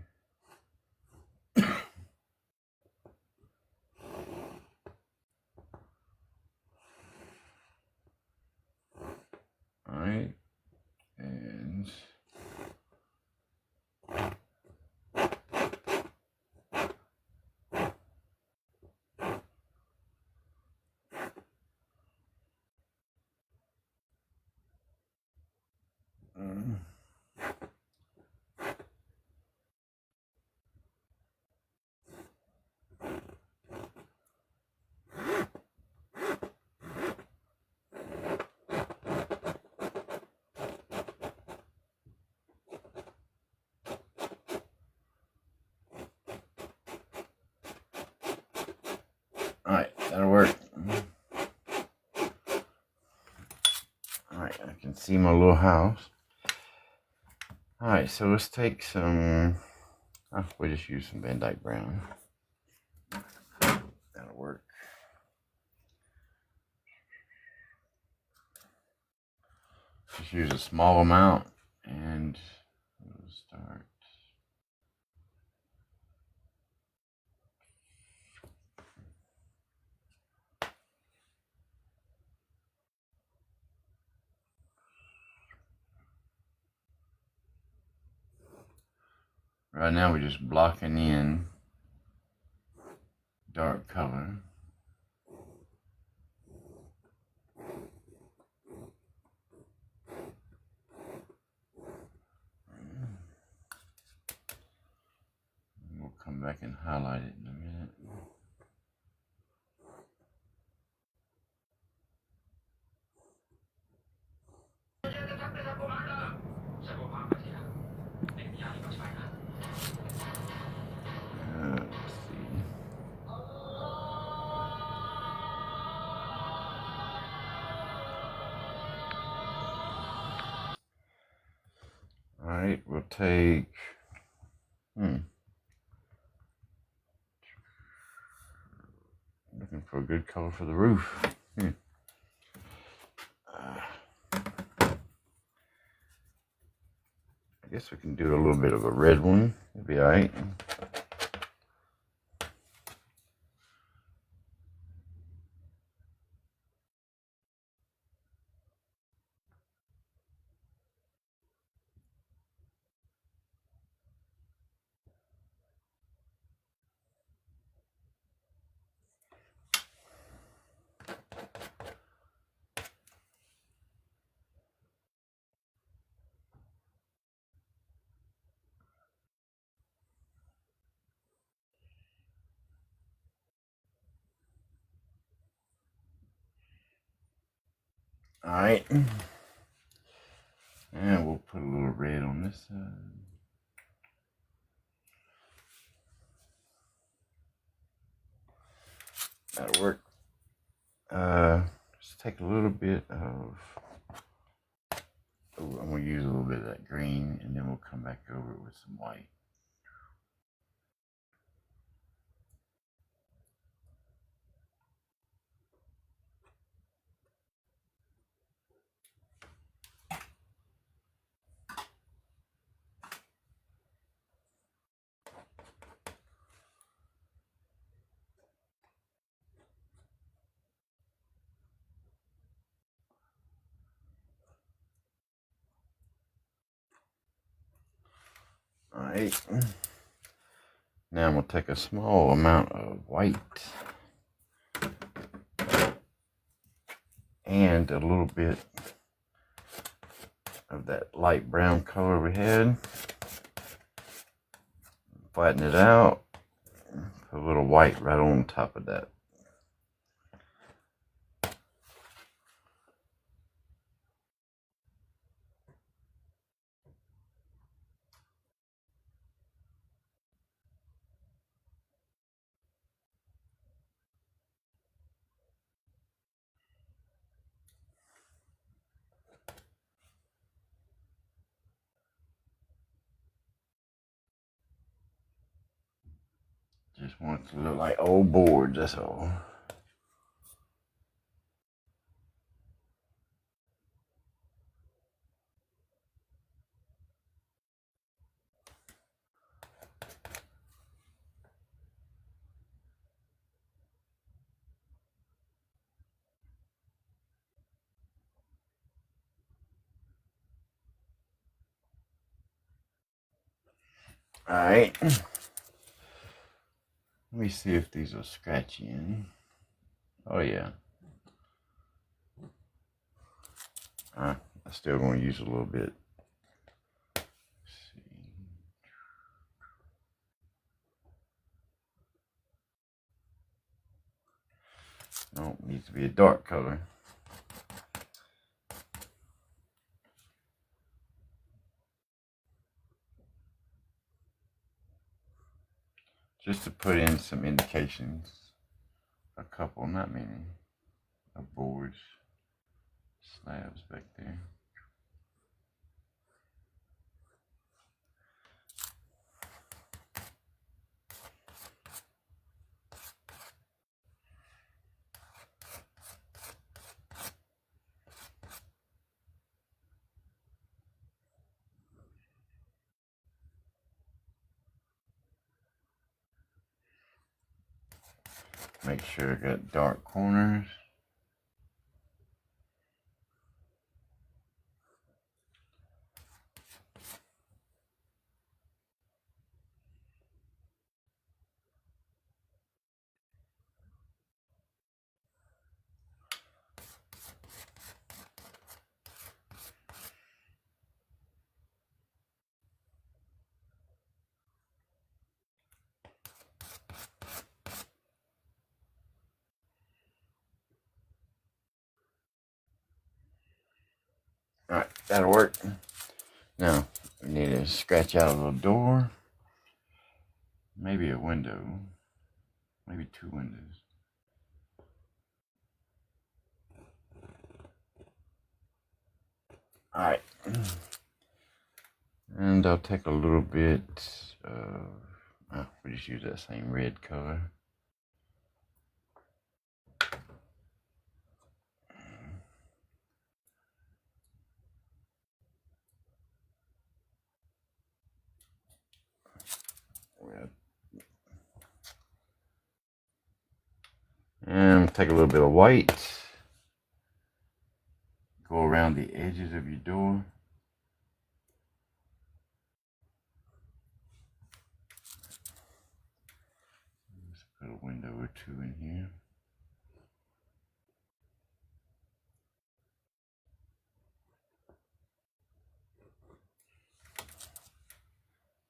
All right, and see my little house. Alright, so let's take some, we'll just use some Van Dyke Brown. That'll work. Just use a small amount and we'll start. Right now we're just blocking in dark color. We'll come back and highlight it in a minute. Let's see. Alright, we'll take looking for a good color for the roof. I guess we can do a little bit of a red one. It'll be alright. Alright. And we'll put a little red on this side. That'll work. Just take a little bit of, I'm going to use a little bit of that green, and then we'll come back over it with some white. Alright, now I'm going to take a small amount of white and a little bit of that light brown color we had, flatten it out, put a little white right on top of that. Just want it to look like old boards, that's all. Alright. Let me see if these are scratchy in. Oh yeah. I'm still going to use a little bit. Let's see. No, it needs to be a dark color. Just to put in some indications. A couple, not many, of boards, slabs back there. Make sure I got dark corners. All right, that'll work. Now, we need to scratch out a little door. Maybe a window. Maybe 2 windows. All right. And I'll take a little bit of, we just use that same red color. And take a little bit of white. Go around the edges of your door. Let's put a window or 2 in here.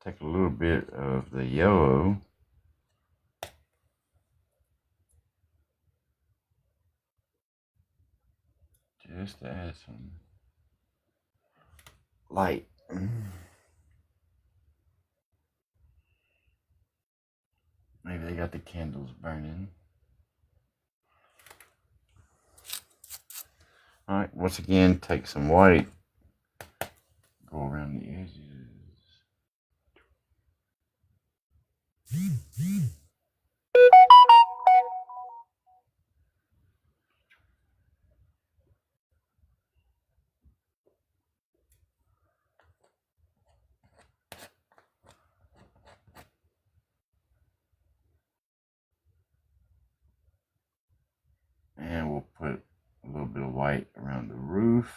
Take a little bit of the yellow. Just to add some light. Maybe they got the candles burning. All right, once again, take some white. Go around the edges. And we'll put a little bit of white around the roof.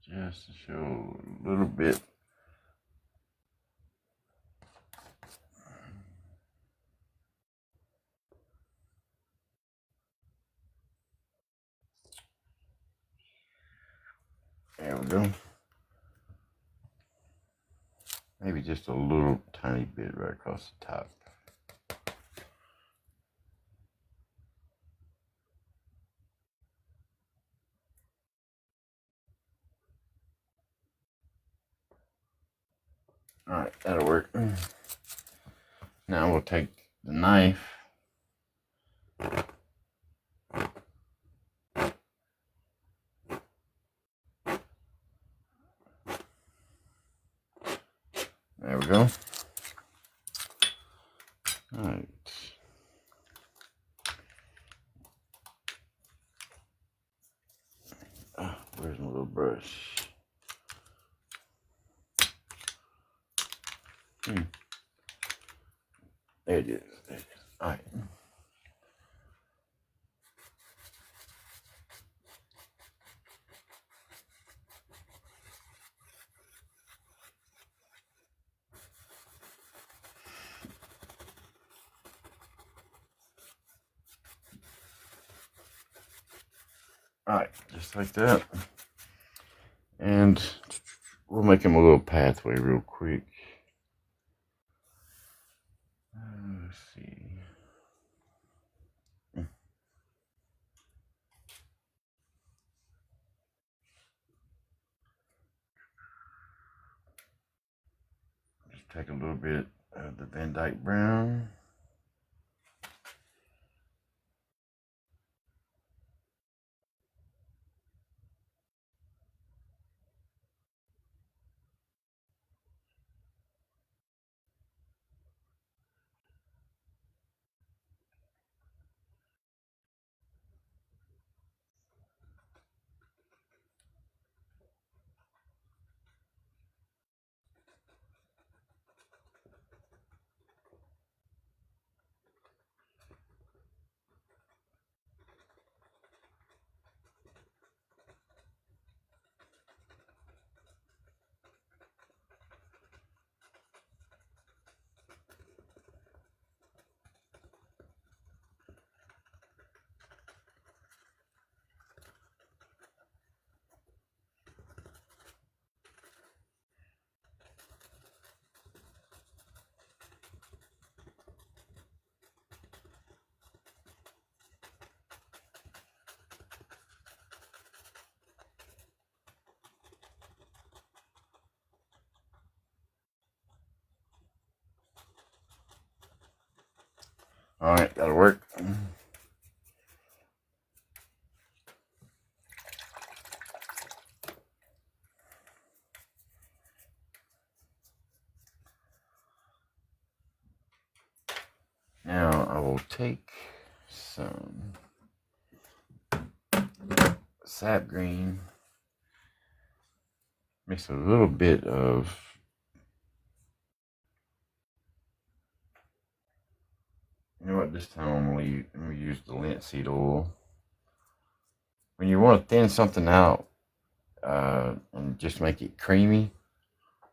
Just to show a little bit. There we go. Maybe just a little tiny bit right across the top. All right, that'll work. Now we'll take the knife. There we go. All right. Where's my little brush? There it is. There it is. All right. All right, just like that. And we'll make him a little pathway real quick. Let's see. Just take a little bit of the Van Dyke brown. Alright, that'll work. Now I will take some sap green, mix a little bit of you know what, this time I'm going to use the linseed oil. When you want to thin something out and just make it creamy,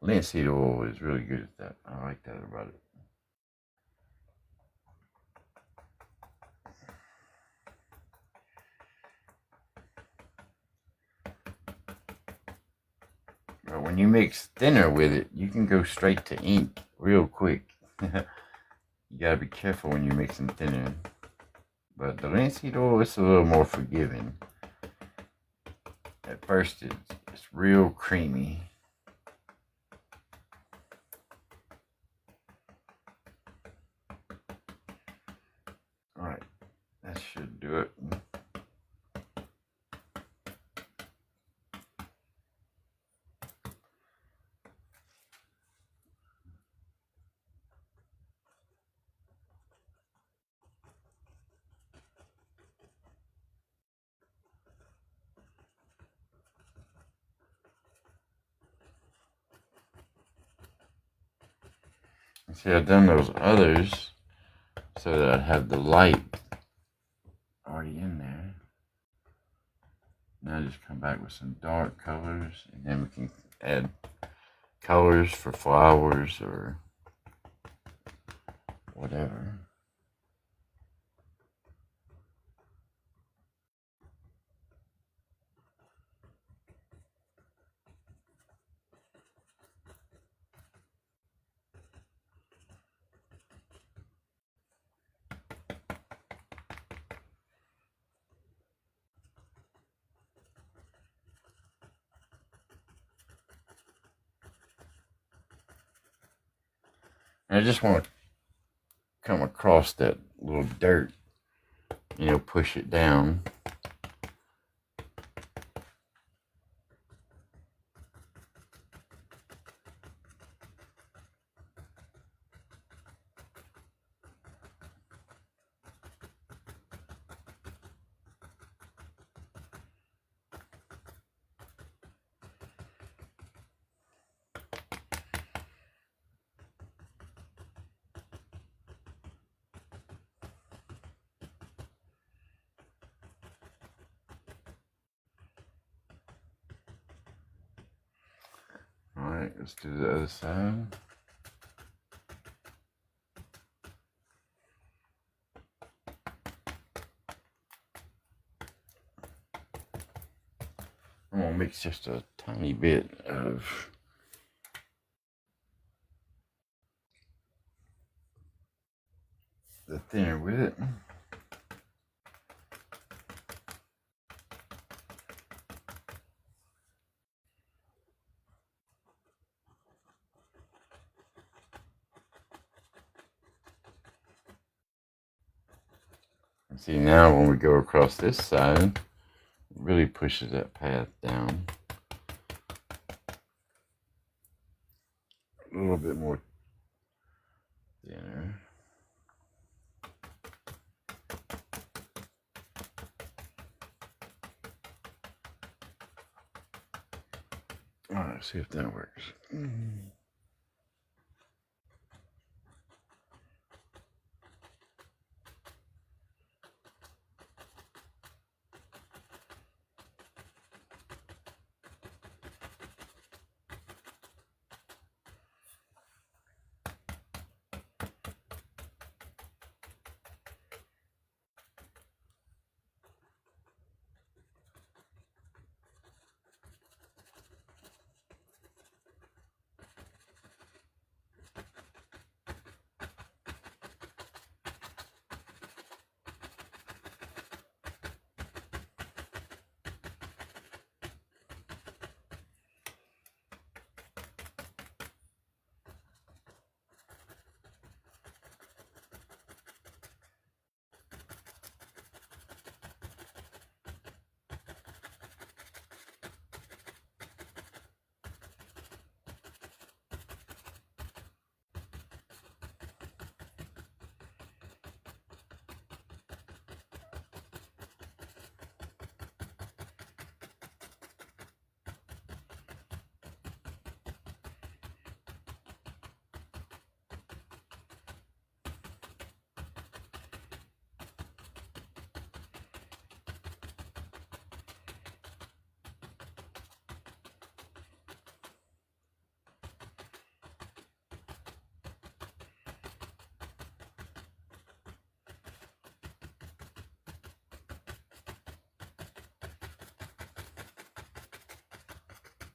linseed oil is really good at that. I like that about it. But when you mix thinner with it, you can go straight to ink real quick. You gotta be careful when you're mixing thinner. But the linseed oil is a little more forgiving. At first, it's real creamy. Alright, that should do it. See, I've done those others so that I have the light already in there. Now just come back with some dark colors, and then we can add colors for flowers or whatever. And I just want to come across that little dirt, you know, push it down. Alright, let's do the other side. I'm going to mix just a tiny bit of the thinner with it. And see, now when we go across this side, it really pushes that path down. A little bit more thinner. Alright, let's see if that works.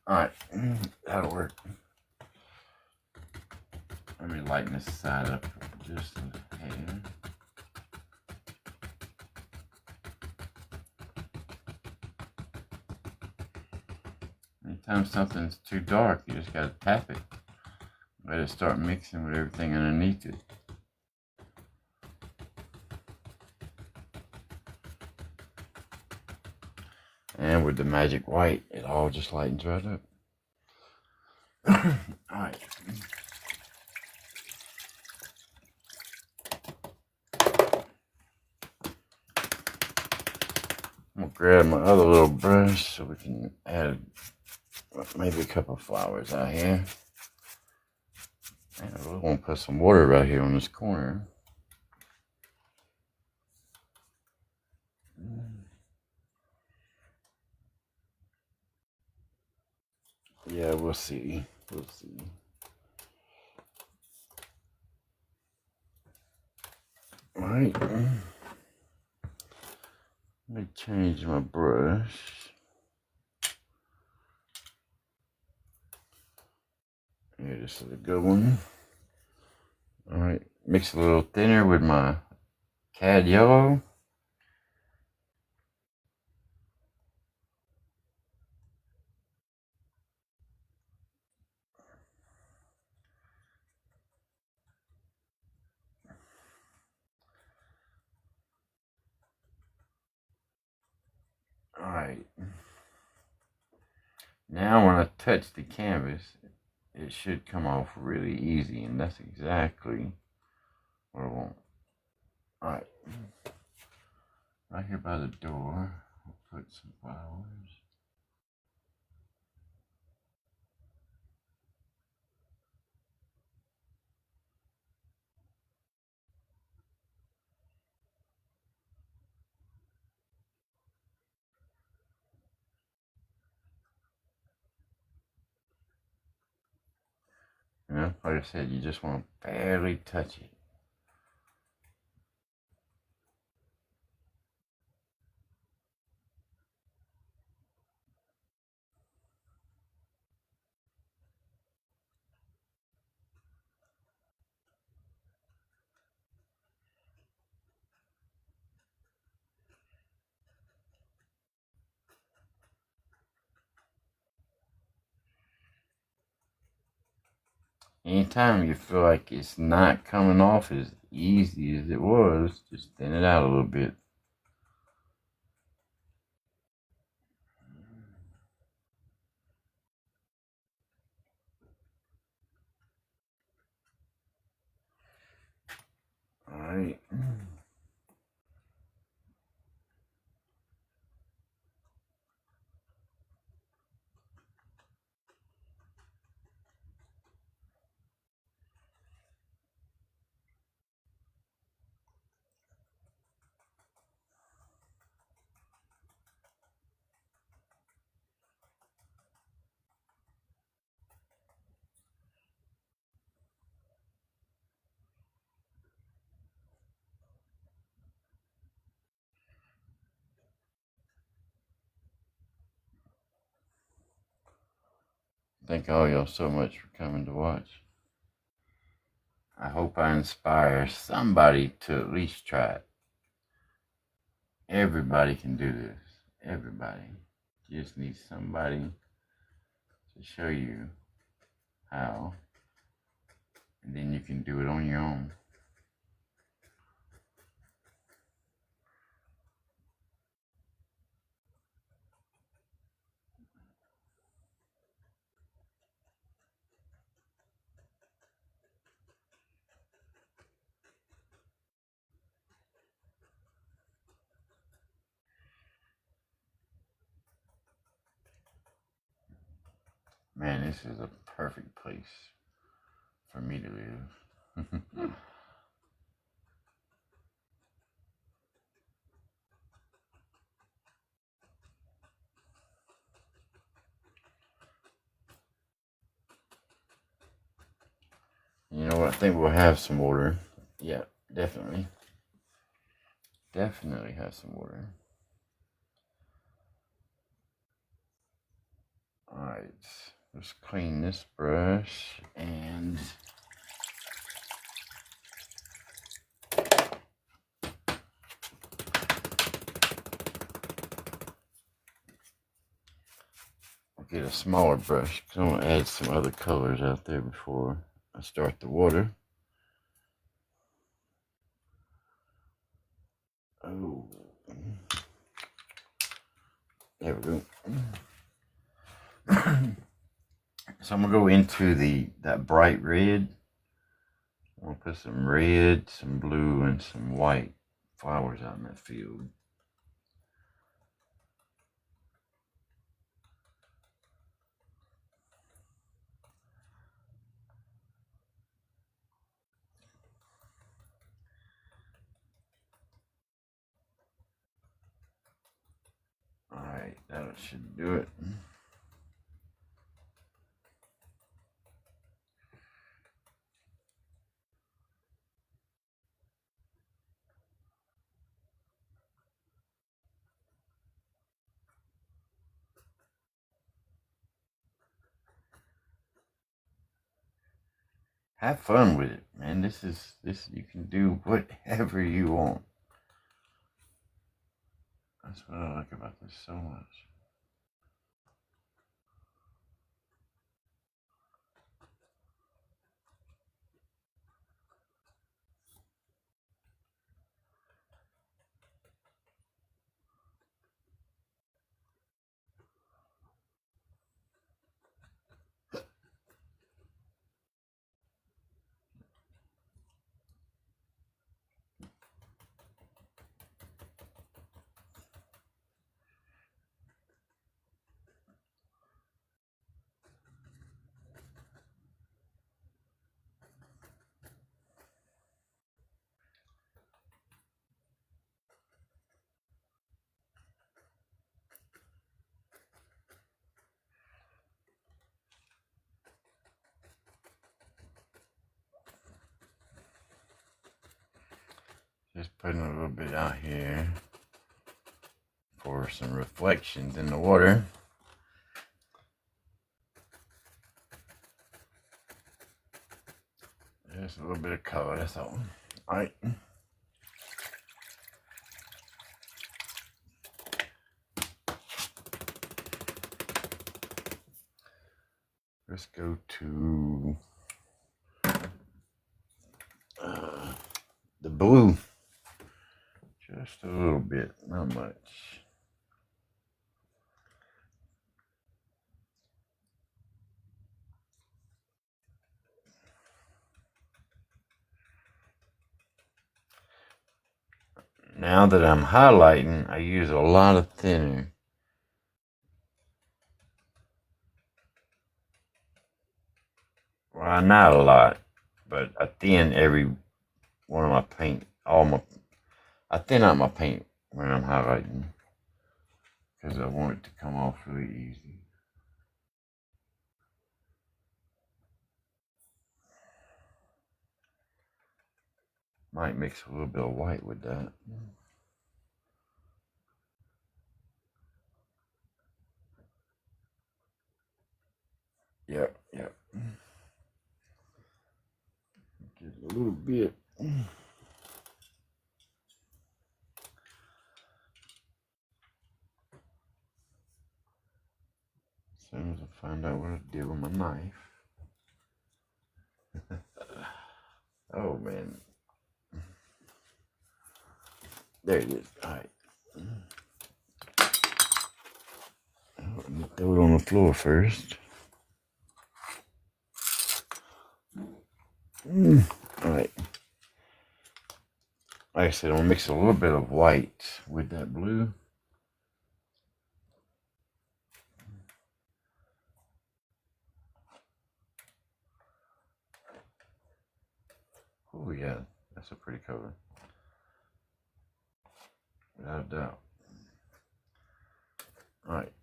Alright, that'll work. Let me lighten this side up just a hair. Anytime something's too dark, you just gotta tap it. Let it start mixing with everything underneath it. And with the magic white, it all just lightens right up. Alright. I'm gonna grab my other little brush so we can add maybe a couple of flowers out here. And I really want to put some water right here on this corner. Yeah, we'll see. We'll see. All right. Let me change my brush. Yeah, this is a good one. All right. Mix it a little thinner with my cad yellow. All right. Now when I touch the canvas, it should come off really easy, and that's exactly what I want. All right. Right here by the door, we'll put some flowers. You know, like I said, you just want to barely touch it. Anytime you feel like it's not coming off as easy as it was, just thin it out a little bit. All right. Thank all y'all so much for coming to watch. I hope I inspire somebody to at least try it. Everybody can do this. Everybody. You just need somebody to show you how, and then you can do it on your own. Man, this is a perfect place for me to live. You know what? I think we'll have some water. Yeah, definitely. Definitely have some water. Alright, let's clean this brush and I'll get a smaller brush because I'm going to add some other colors out there before I start the water. Oh, there we go. So I'm gonna go into that bright red. I'm gonna put some red, some blue, and some white flowers out in that field. Alright, that should do it. Have fun with it, man. This you can do whatever you want. That's what I like about this so much. Just putting a little bit out here for some reflections in the water. Just a little bit of color, that's all. Alright. Let's go to the blue. Just a little bit, not much. Now that I'm highlighting, I use a lot of thinner. Well, not a lot, but I thin every one of my paint. I thin out my paint when I'm highlighting because I want it to come off really easy. Might mix a little bit of white with that. Yep. Get a little bit. As soon as I find out what I did with my knife. Oh man. There it is. Alright. Throw it on the floor first. Alright. Like I said, I'm gonna mix a little bit of white with that blue. Oh yeah, that's a pretty color. Without a doubt. Alright.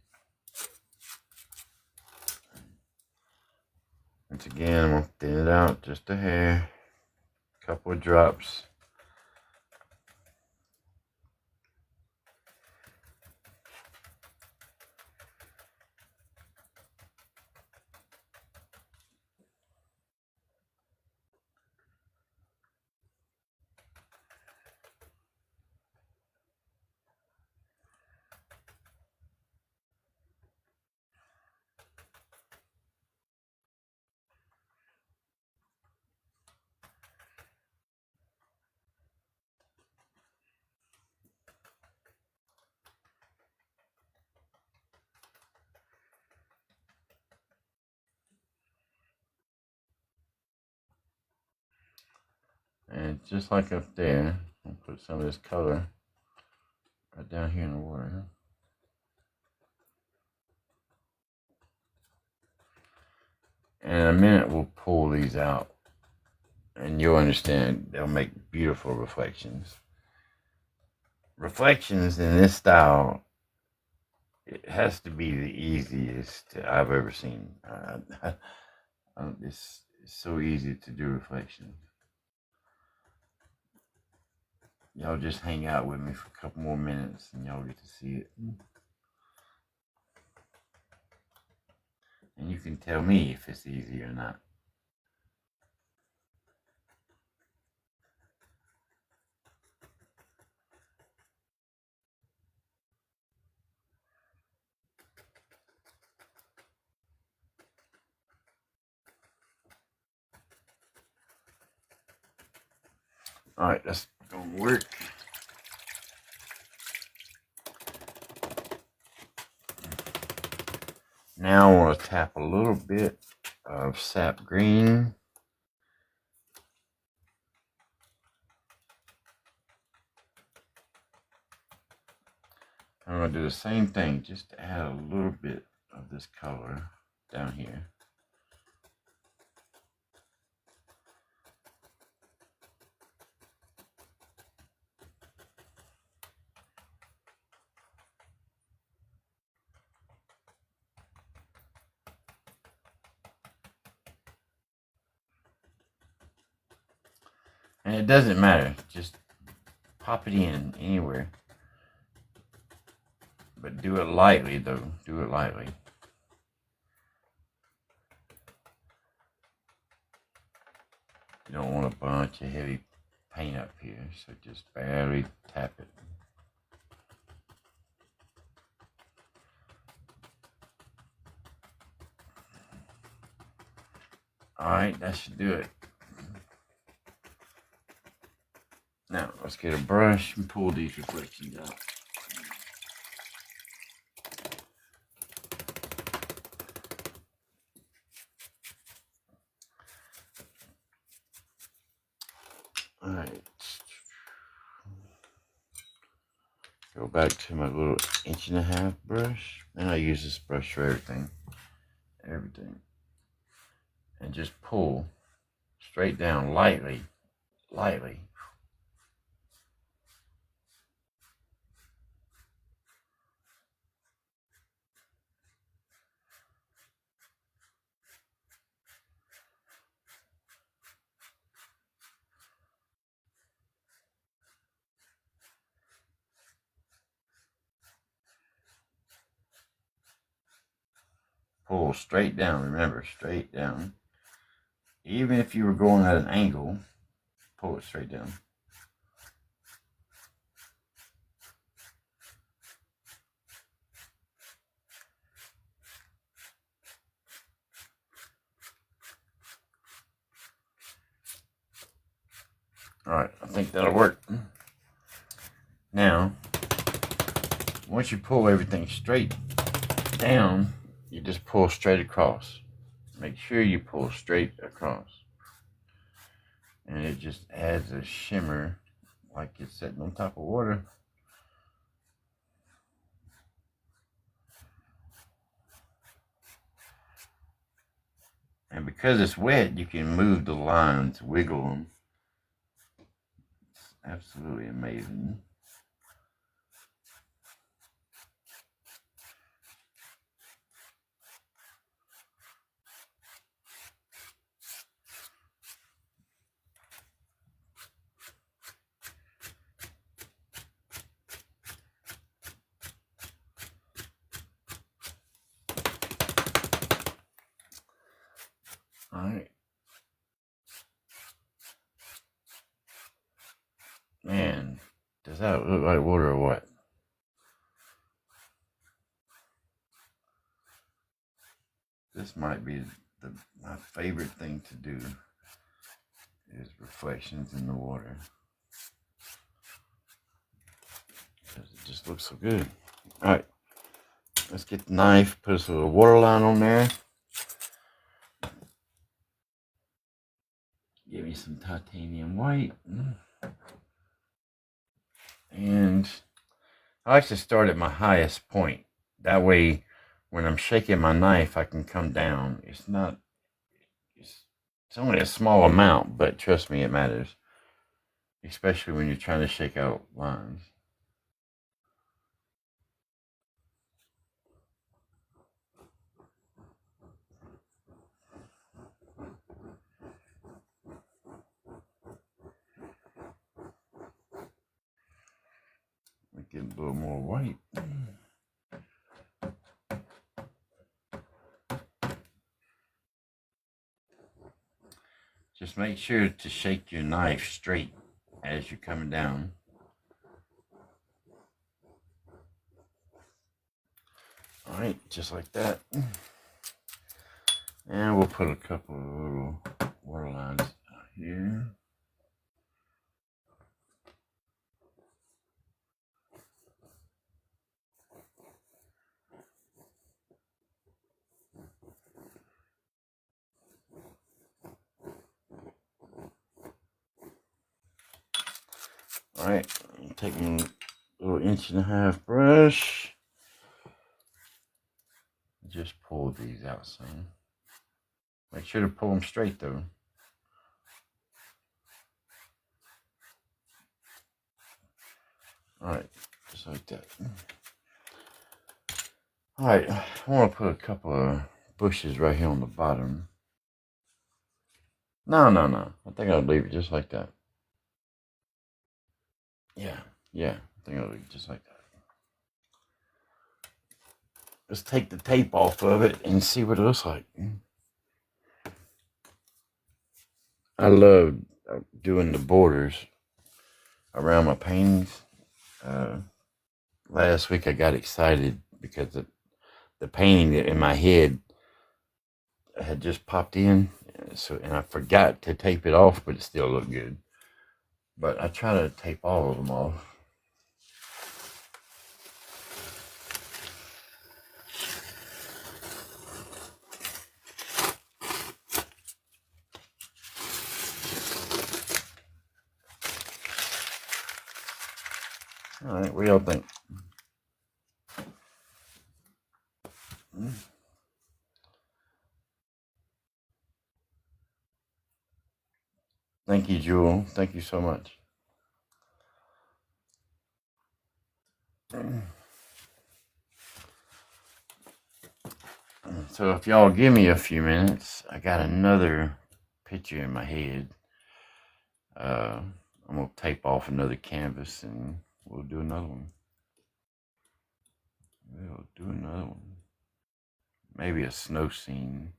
Once again, I'm gonna thin it out just a hair. Couple of drops. And just like up there, I'll put some of this color right down here in the water. And in a minute, we'll pull these out. And you'll understand they'll make beautiful reflections. Reflections in this style, it has to be the easiest I've ever seen. It's so easy to do reflections. Y'all just hang out with me for a couple more minutes and y'all get to see it. And you can tell me if it's easy or not. All right, that's gonna work. Now I want to tap a little bit of sap green. I'm going to do the same thing, just to add a little bit of this color down here. And it doesn't matter, just pop it in anywhere. But do it lightly though, do it lightly. You don't want a bunch of heavy paint up here, so just barely tap it. Alright, that should do it. Now, let's get a brush and pull these reflections out. Alright. Go back to my little 1.5-inch brush. And I use this brush for everything. And just pull straight down lightly. Pull straight down, remember, straight down. Even if you were going at an angle, pull it straight down. Alright, I think that'll work. Now, once you pull everything straight down, you just pull straight across. Make sure you pull straight across. And it just adds a shimmer like it's sitting on top of water. And because it's wet, you can move the lines, wiggle them. It's absolutely amazing. All right. Man, does that look like water or what? This might be my favorite thing to do is reflections in the water. Because it just looks so good. All right, let's get the knife, put us a little water line on there. Give me some some titanium white. And I like to start at my highest point. That way, when I'm shaking my knife, I can come down. It's only a small amount, but trust me, it matters. Especially when you're trying to shake out lines. Get a little more white. Just make sure to shake your knife straight as you're coming down. All right, just like that. And we'll put a couple of little water lines here. All right, take my little 1.5-inch brush. Just pull these out some. Make sure to pull them straight though. All right, just like that. All right, I want to put a couple of bushes right here on the bottom. No. I think I'll leave it just like that. Yeah. I think I'll leave it just like that. Let's take the tape off of it and see what it looks like. I love doing the borders around my paintings. Last week I got excited because the painting in my head had just popped in, and I forgot to tape it off, but it still looked good. But I try to tape all of them off. All right, what do y'all think? Thank you, Jewel. Thank you so much. So if y'all give me a few minutes, I got another picture in my head. I'm going to tape off another canvas and we'll do another one. Maybe a snow scene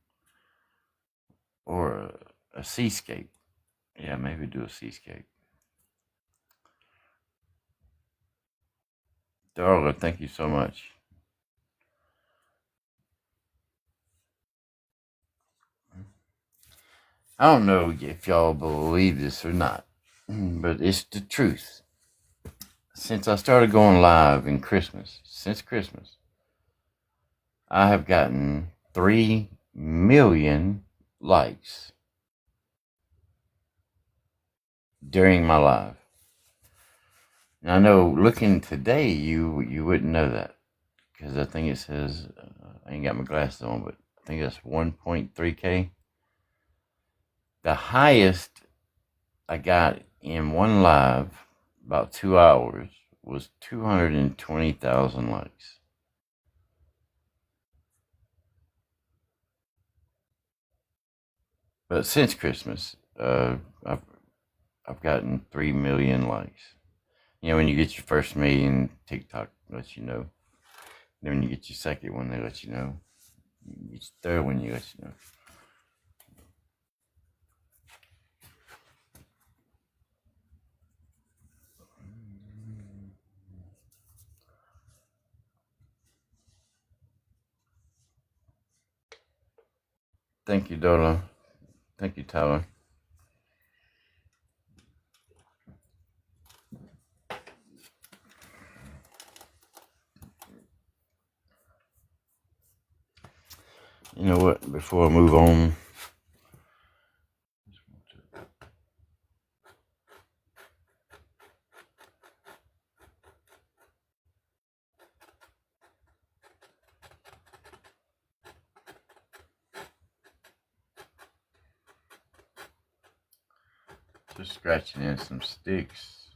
or a seascape. Yeah, maybe do a seascape. Darla, thank you so much. I don't know if y'all believe this or not, but it's the truth. Since I started going live since Christmas, I have gotten 3 million likes during my live. And I know looking today, you wouldn't know that because I think it says, I ain't got my glasses on, but I think that's 1.3K. The highest I got in one live, about 2 hours, was 220,000 likes. But since Christmas, I've gotten 3 million likes. You know, when you get your first million, TikTok lets you know. Then when you get your second one, they let you know. Your third one, you let you know. Thank you, Dola. Thank you, Tyler. You know what? Before I move on, Just scratching in some sticks.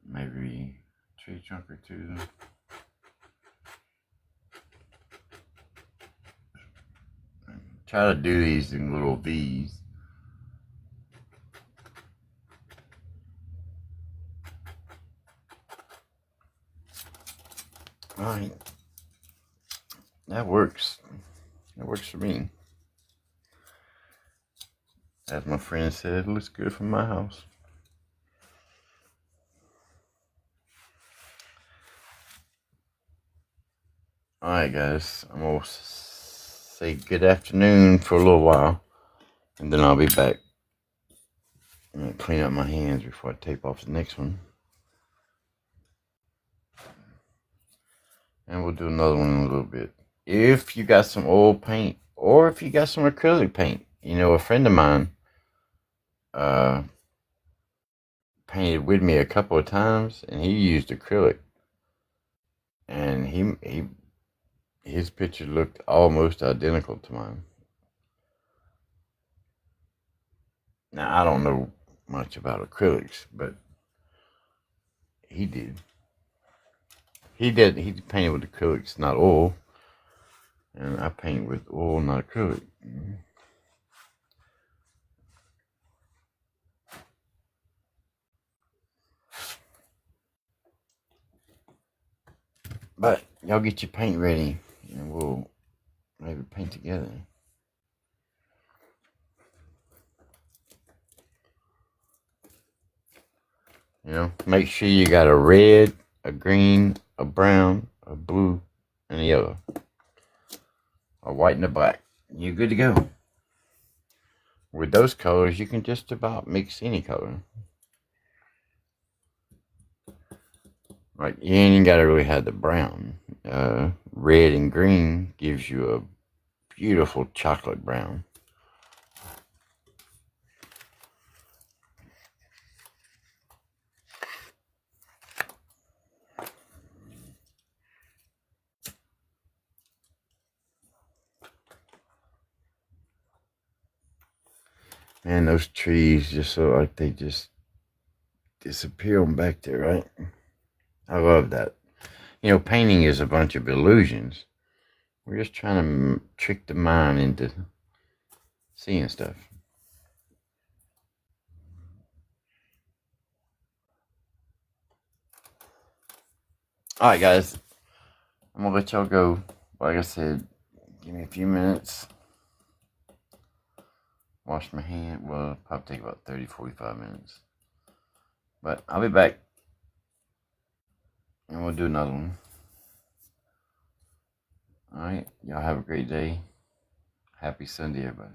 Maybe a tree trunk or two. Try to do these in little V's. Alright. That works. That works for me. As my friend said, it looks good from my house. Alright guys, I'm going to say good afternoon for a little while. And then I'll be back. I'm going to clean up my hands before I tape off the next one. And we'll do another one in a little bit. If you got some oil paint, or if you got some acrylic paint. You know, a friend of mine painted with me a couple of times, and he used acrylic. And his picture looked almost identical to mine. Now, I don't know much about acrylics, but he did. He painted with acrylics, not oil. And I paint with oil, not acrylic. But y'all get your paint ready, and we'll maybe paint together. You know, make sure you got a red, a green, a brown, a blue, and a yellow. A white and a black. You're good to go. With those colors, you can just about mix any color. Like, you ain't gotta really have the brown. Red and green gives you a beautiful chocolate brown. Man, those trees just look like they just disappear on back there, right? I love that. You know, painting is a bunch of illusions. We're just trying to trick the mind into seeing stuff. Alright, guys. I'm going to let y'all go. Like I said, give me a few minutes. Wash my hand. Well, it'll probably take about 30-45 minutes. But I'll be back. And we'll do another one. Alright. Y'all have a great day. Happy Sunday, everybody.